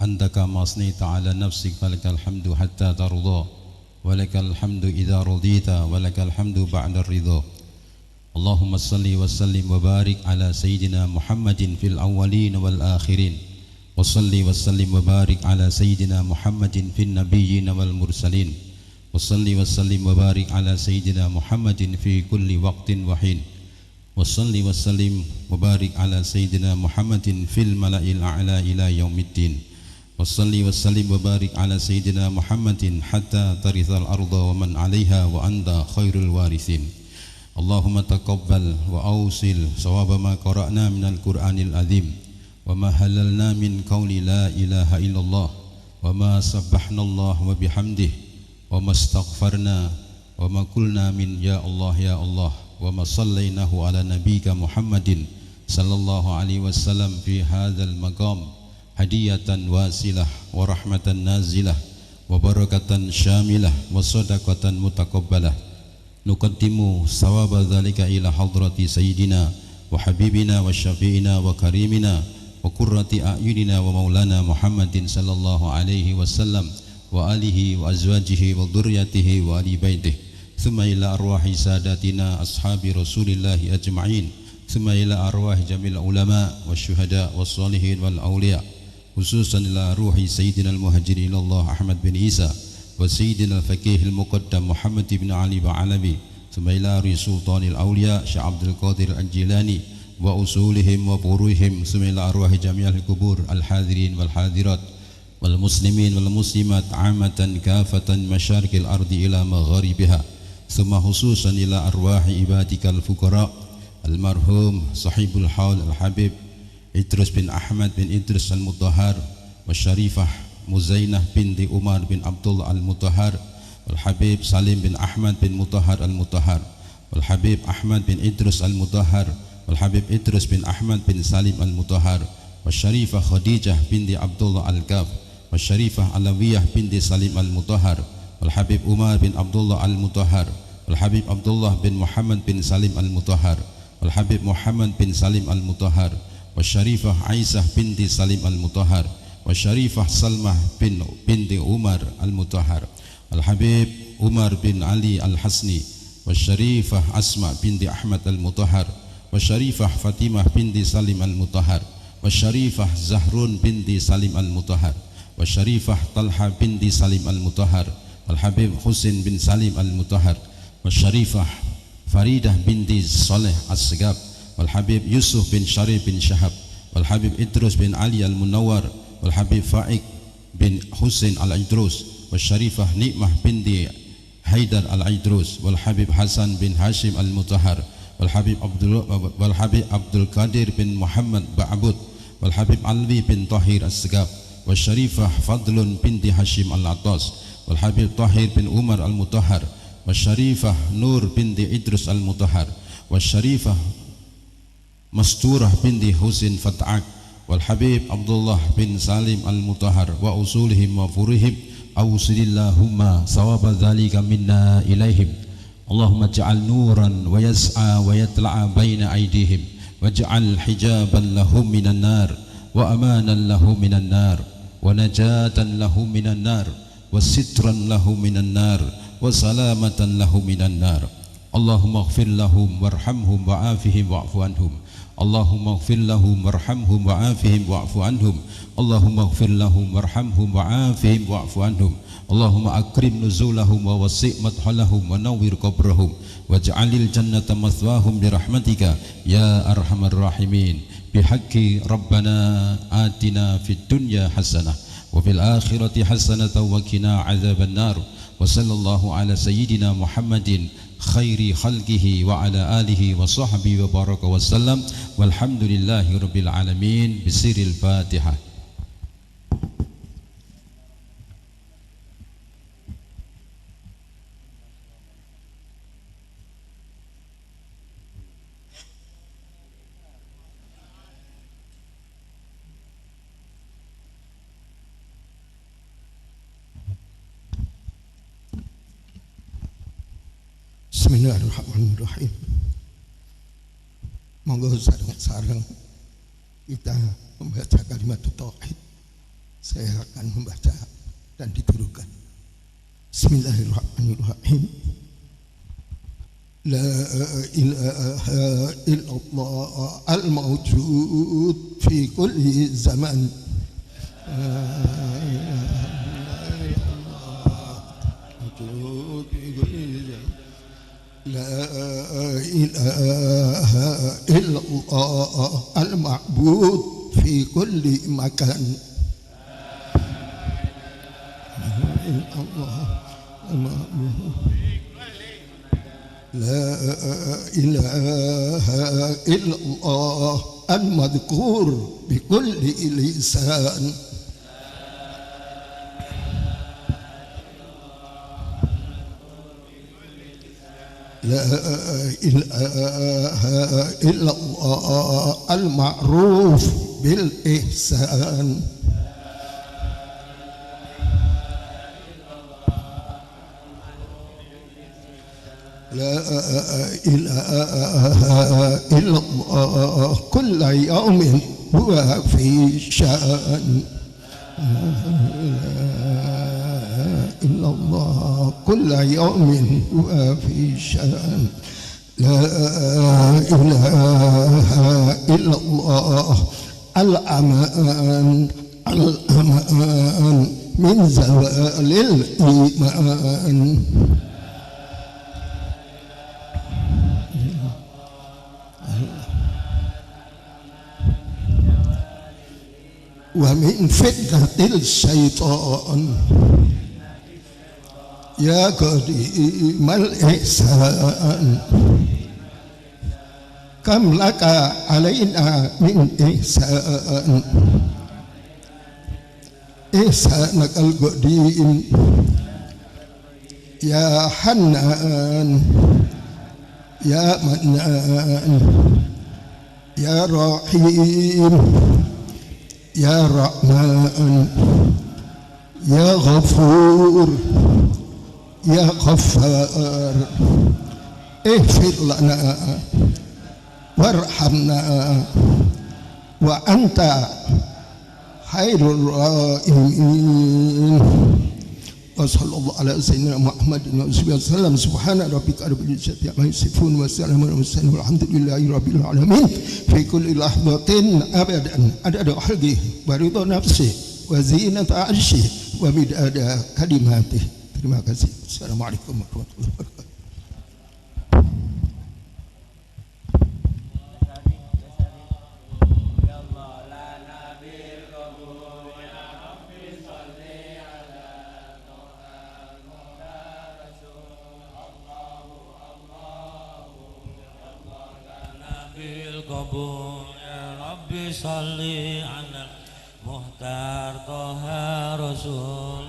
[SPEAKER 8] Anta kama asnaita 'ala nafsik falakal hamdu hatta tarda. Wa lakal hamdu idza radita wa lakal hamdu ba'da ridha. Allahumma salli wa sallim wa barik ala sayyidina Muhammadin fil awwalin wal akhirin. Wassalli wassallim wa barik ala sayyidina Muhammadin fin nabiyyin wal mursalin. Wassalli wassallim wa barik ala sayyidina Muhammadin fi kulli waqtin wa hin. Wassalli wassallim wa barik ala sayyidina Muhammadin fil mala'il a'la ila yaumiddin. Wassalli wassallim wa barik ala sayyidina Muhammadin hatta tarithal arda wa man 'alaiha wa anta khairul warithin. Allahumma taqabbal wa awsil sawaba ma qara'na minal Qur'anil azim. وما هللنا من قول لا إله إلا الله وما سبحنا الله وبحمده وما استغفرنا وما قلنا من يا الله يا الله وما صليناه على نبيك محمد صلى الله عليه وسلم في هذا المقام هدية واسلة ورحمة نازلة وبركة شاملة وصدقة متقبلة نقدم ثواب ذلك إلى حضرة سيدنا وحبيبنا وشفيعنا وكريمنا وقرة أعيننا ومولانا محمد صلى الله عليه وسلم وآله وأزواجه وذريته وآل بيته ثم إلى أرواح ساداتنا أصحاب رسول الله أجمعين ثم إلى أرواح جميع العلماء والشهداء والصالحين والأولياء خصوصا إلى روح سيدنا المهاجر إلى الله أحمد بن عيسى وسيدنا الفقيه المقدم محمد بن علي بعلبي ثم إلى رئيس سلطان الأولياء شيخ عبد القادر الجيلاني وأصولهم وفروعهم ثم إلى أرواح جميع القبور الحاضرين والحاضرات والمسلمين والمسلمات عامة كافة مشارق الأرض إلى مغاربها ثم خصوصا إلى أرواح عبادك الفقراء المرحوم صاحب الحول الحبيب إدريس بن أحمد بن إدريس المطهر والشريفة مزينة بنت عمر بن عبد الله المطهر والحبيب سليم بن أحمد بن مطهر المطهر والحبيب أحمد بن إدريس المطهر والحبيب إدريس بن أحمد بن سالم المطهر والشريفة خديجة بنت عبد الله الكاف والشريفة علوية بنت سالم المطهر والحبيب عمر بن عبد الله المطهر والحبيب عبد الله بن محمد بن سالم المطهر والحبيب محمد بن سالم المطهر والشريفة عيسى بنت سالم المطهر والشريفة سلمى بنت عمر المطهر والحبيب Umar bin Ali Al-Hasni, Syarifah Asma binti Ahmad Al-Mutahhar, Syarifah Fatimah binti Salim Al-Mutahhar, Syarifah Zahrun binti Salim Al-Mutahhar, Syarifah Talha binti Salim Al-Mutahhar, Al-Habib Husin bin Salim Al-Mutahhar, Syarifah Faridah binti Saleh As-Segab, Al-Habib Yusuf bin Syarif bin Syahab, Al-Habib Idrus bin Ali Al-Munawwar, Al-Habib Faik bin Husin Al-Idrus, Syarifah Nikmah binti Haidar Al-Idrus, Al-Habib Hasan bin Hashim Al-Mutahhar, Al-Habib Abdul Qadir bin Muhammad Ba'abud, Al-Habib Alwi bin Tahir As-Segab, Syarifah Fadlun binti Hashim Al-Attas, Al-Habib Tahir bin Umar Al-Mutahhar, Syarifah Nur binti Idrus Al-Mutahhar, Syarifah Masturah binti Husin Fat'ak, Wal-Habib Abdullah bin Salim Al-Mutahhar wa usulihim wa furihim awsilillahumma sawaba dhalika minna ilaihim. Allahumma ja'al nuran wa yas'a wa yatla'a baina aydihim waj'al hijaban lahum minan nar wa amanan lahum minan nar wa najatan lahum minan nar wa sitran lahum minan nar wa salamatan lahum minan nar. Allahumma ighfir lahum warhamhum wa'afihim wa'fu anhum. Allahumma ighfir lahum warhamhum wa'afihim wa'fu anhum. Allahumma ighfir lahum warhamhum wa'afihim wa'fu anhum. Allahumma akrim nuzulahum wa wasi' madhalahum wa nawwir qabrahum waj'alil jannata mathwahum birahmatika ya arhamar rahimin. Bihaqqi rabbana atina fid dunya hasanah wa fil akhirati hasanatan wa qina adzaban nar. Wa sallallahu ala sayyidina Muhammadin khairi khalqihi wa ala alihi wa sahbihi wa baraka wa sallam walhamdulillahi rabbil alamin bisiril Fatihah.
[SPEAKER 9] Bismillahirrahmanirrahim. Monggo sareng-sareng kita membaca kalimat tauhid. Saya akan membaca dan diturukan. Bismillahirrahmanirrahim. La ilaha illallah al-mawjud fi kulli zaman. La ilaha illallah al-ma'bud fi kulli makan. La ilaha illallah al-madhkur bi kulli lisan. La ilaha illallah al-ma'ruf bil ihsan. La ilaha illallah kulla yawmin huwa fi sya'n. illallah kulla yawmin huwa fi sya'n. La ilaha illallah al-aman al-aman min zawalil iman. Wa min fitnatil syaitan ya qadimal ihsan. Kam laka alaina min ihsan. Ihsanakal qadim ya Hannan ya Mannan ya Rahim ya Rahman ya Ghafur ya Ghaffar. Ighfir lana warhamna wa anta khairur rahimin. وصلى الله على سيدنا محمد وسلم سبحان ربك رب العزة عما يصفون وسلام على المرسلين والحمد لله رب العالمين في كل لحظة أبدا عدد خلقه ورضا نفسه وزينة عرشه ومداد كلماته. Terima kasih. Assalamualaikum warahmatullahi wabarakatuh.
[SPEAKER 5] Rabbi salli ala Muhtar Toha Rasul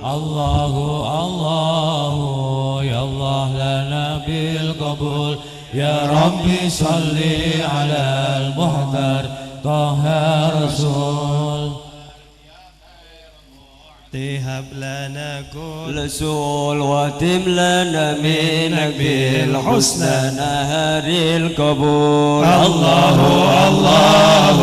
[SPEAKER 5] Allahu Allahu ya Allah lana bil qabul ya Rabbi salli ala Muhtar Toha Rasul
[SPEAKER 6] هب لنا كل
[SPEAKER 5] رسول واتم لنا منك بالحسنى نهر القبول الله الله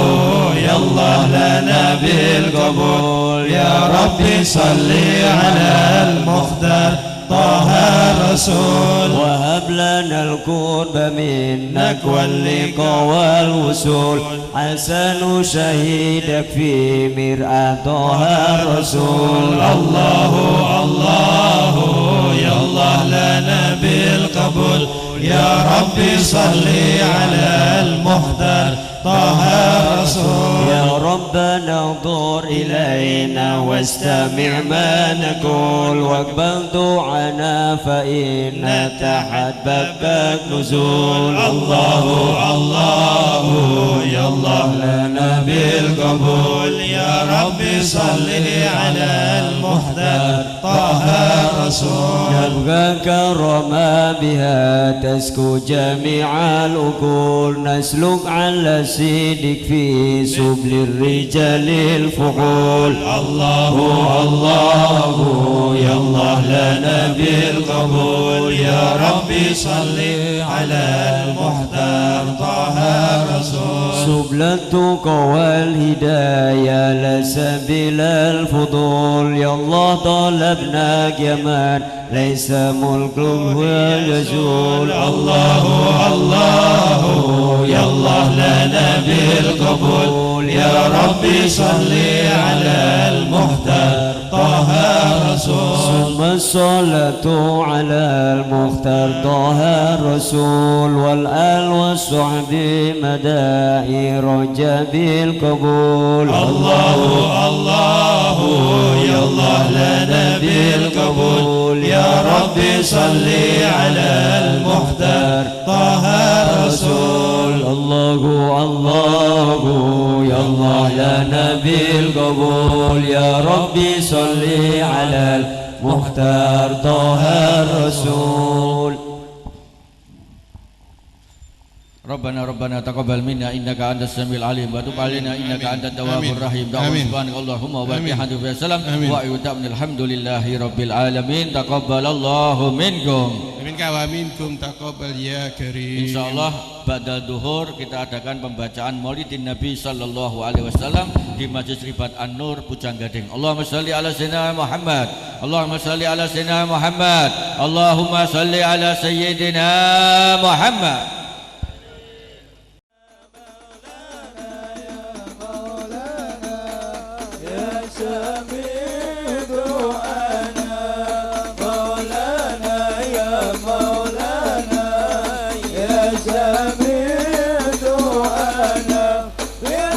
[SPEAKER 5] يا الله لنا بالقبول يا ربي صل على المختار طه الرسول وهب لنا القرب منك واللقاء والوصول حسن شهيدك في مرآة طه الرسول الله الله يا الله لنا بالقبول يا ربي صل على المختار طه الرسول يا ربنا انظر إلينا واستمع ما نقول واقبل دعانا فإن تحت بابك نزول الله الله يا الله لنا بالقبول يا ربي صل على المختار طه الرسول يبقى كرما بها تسكو جميع الأكل نسلك على سيدك في سبل الرجال الفحول الله الله يا الله لنا بالقبول يا ربي صل على المختار طه الرسول سبل التقى والهداية لسبيل الفضول يا الله طلبناك يا من ليس ملك ويزول الله الله يا الله لنا بالقبول يا ربي صل على المختار طه الرسول ثم الصلاة على المختار طه الرسول والآل والصحب مدائر رجب القبول الله الله يا الله لنا بالقبول يا ربي صل على المختار طه الرسول الله الله يا الله لنا بالقبول يا ربي صل على المختار طه الرسول
[SPEAKER 1] ربنا تقبل منا إنك أنت السميع العليم وتب علينا إنك أنت التواب الرحيم دعوة سبحانك اللهم وبحمدك وسلام وأيوتابن الحمد لله رب العالمين تقبل الله منكم
[SPEAKER 10] minkum taqabbal ya karim.
[SPEAKER 1] Insyaallah ba'da duhur kita adakan pembacaan Maulidin Nabi sallallahu alaihi wasallam di Masjid Ribat An-Nur Pujanggading. Allahumma shalli ala sayyidina Muhammad. Allahumma shalli ala sayyidina Muhammad. Allahumma shalli ala sayyidina Muhammad.
[SPEAKER 5] يا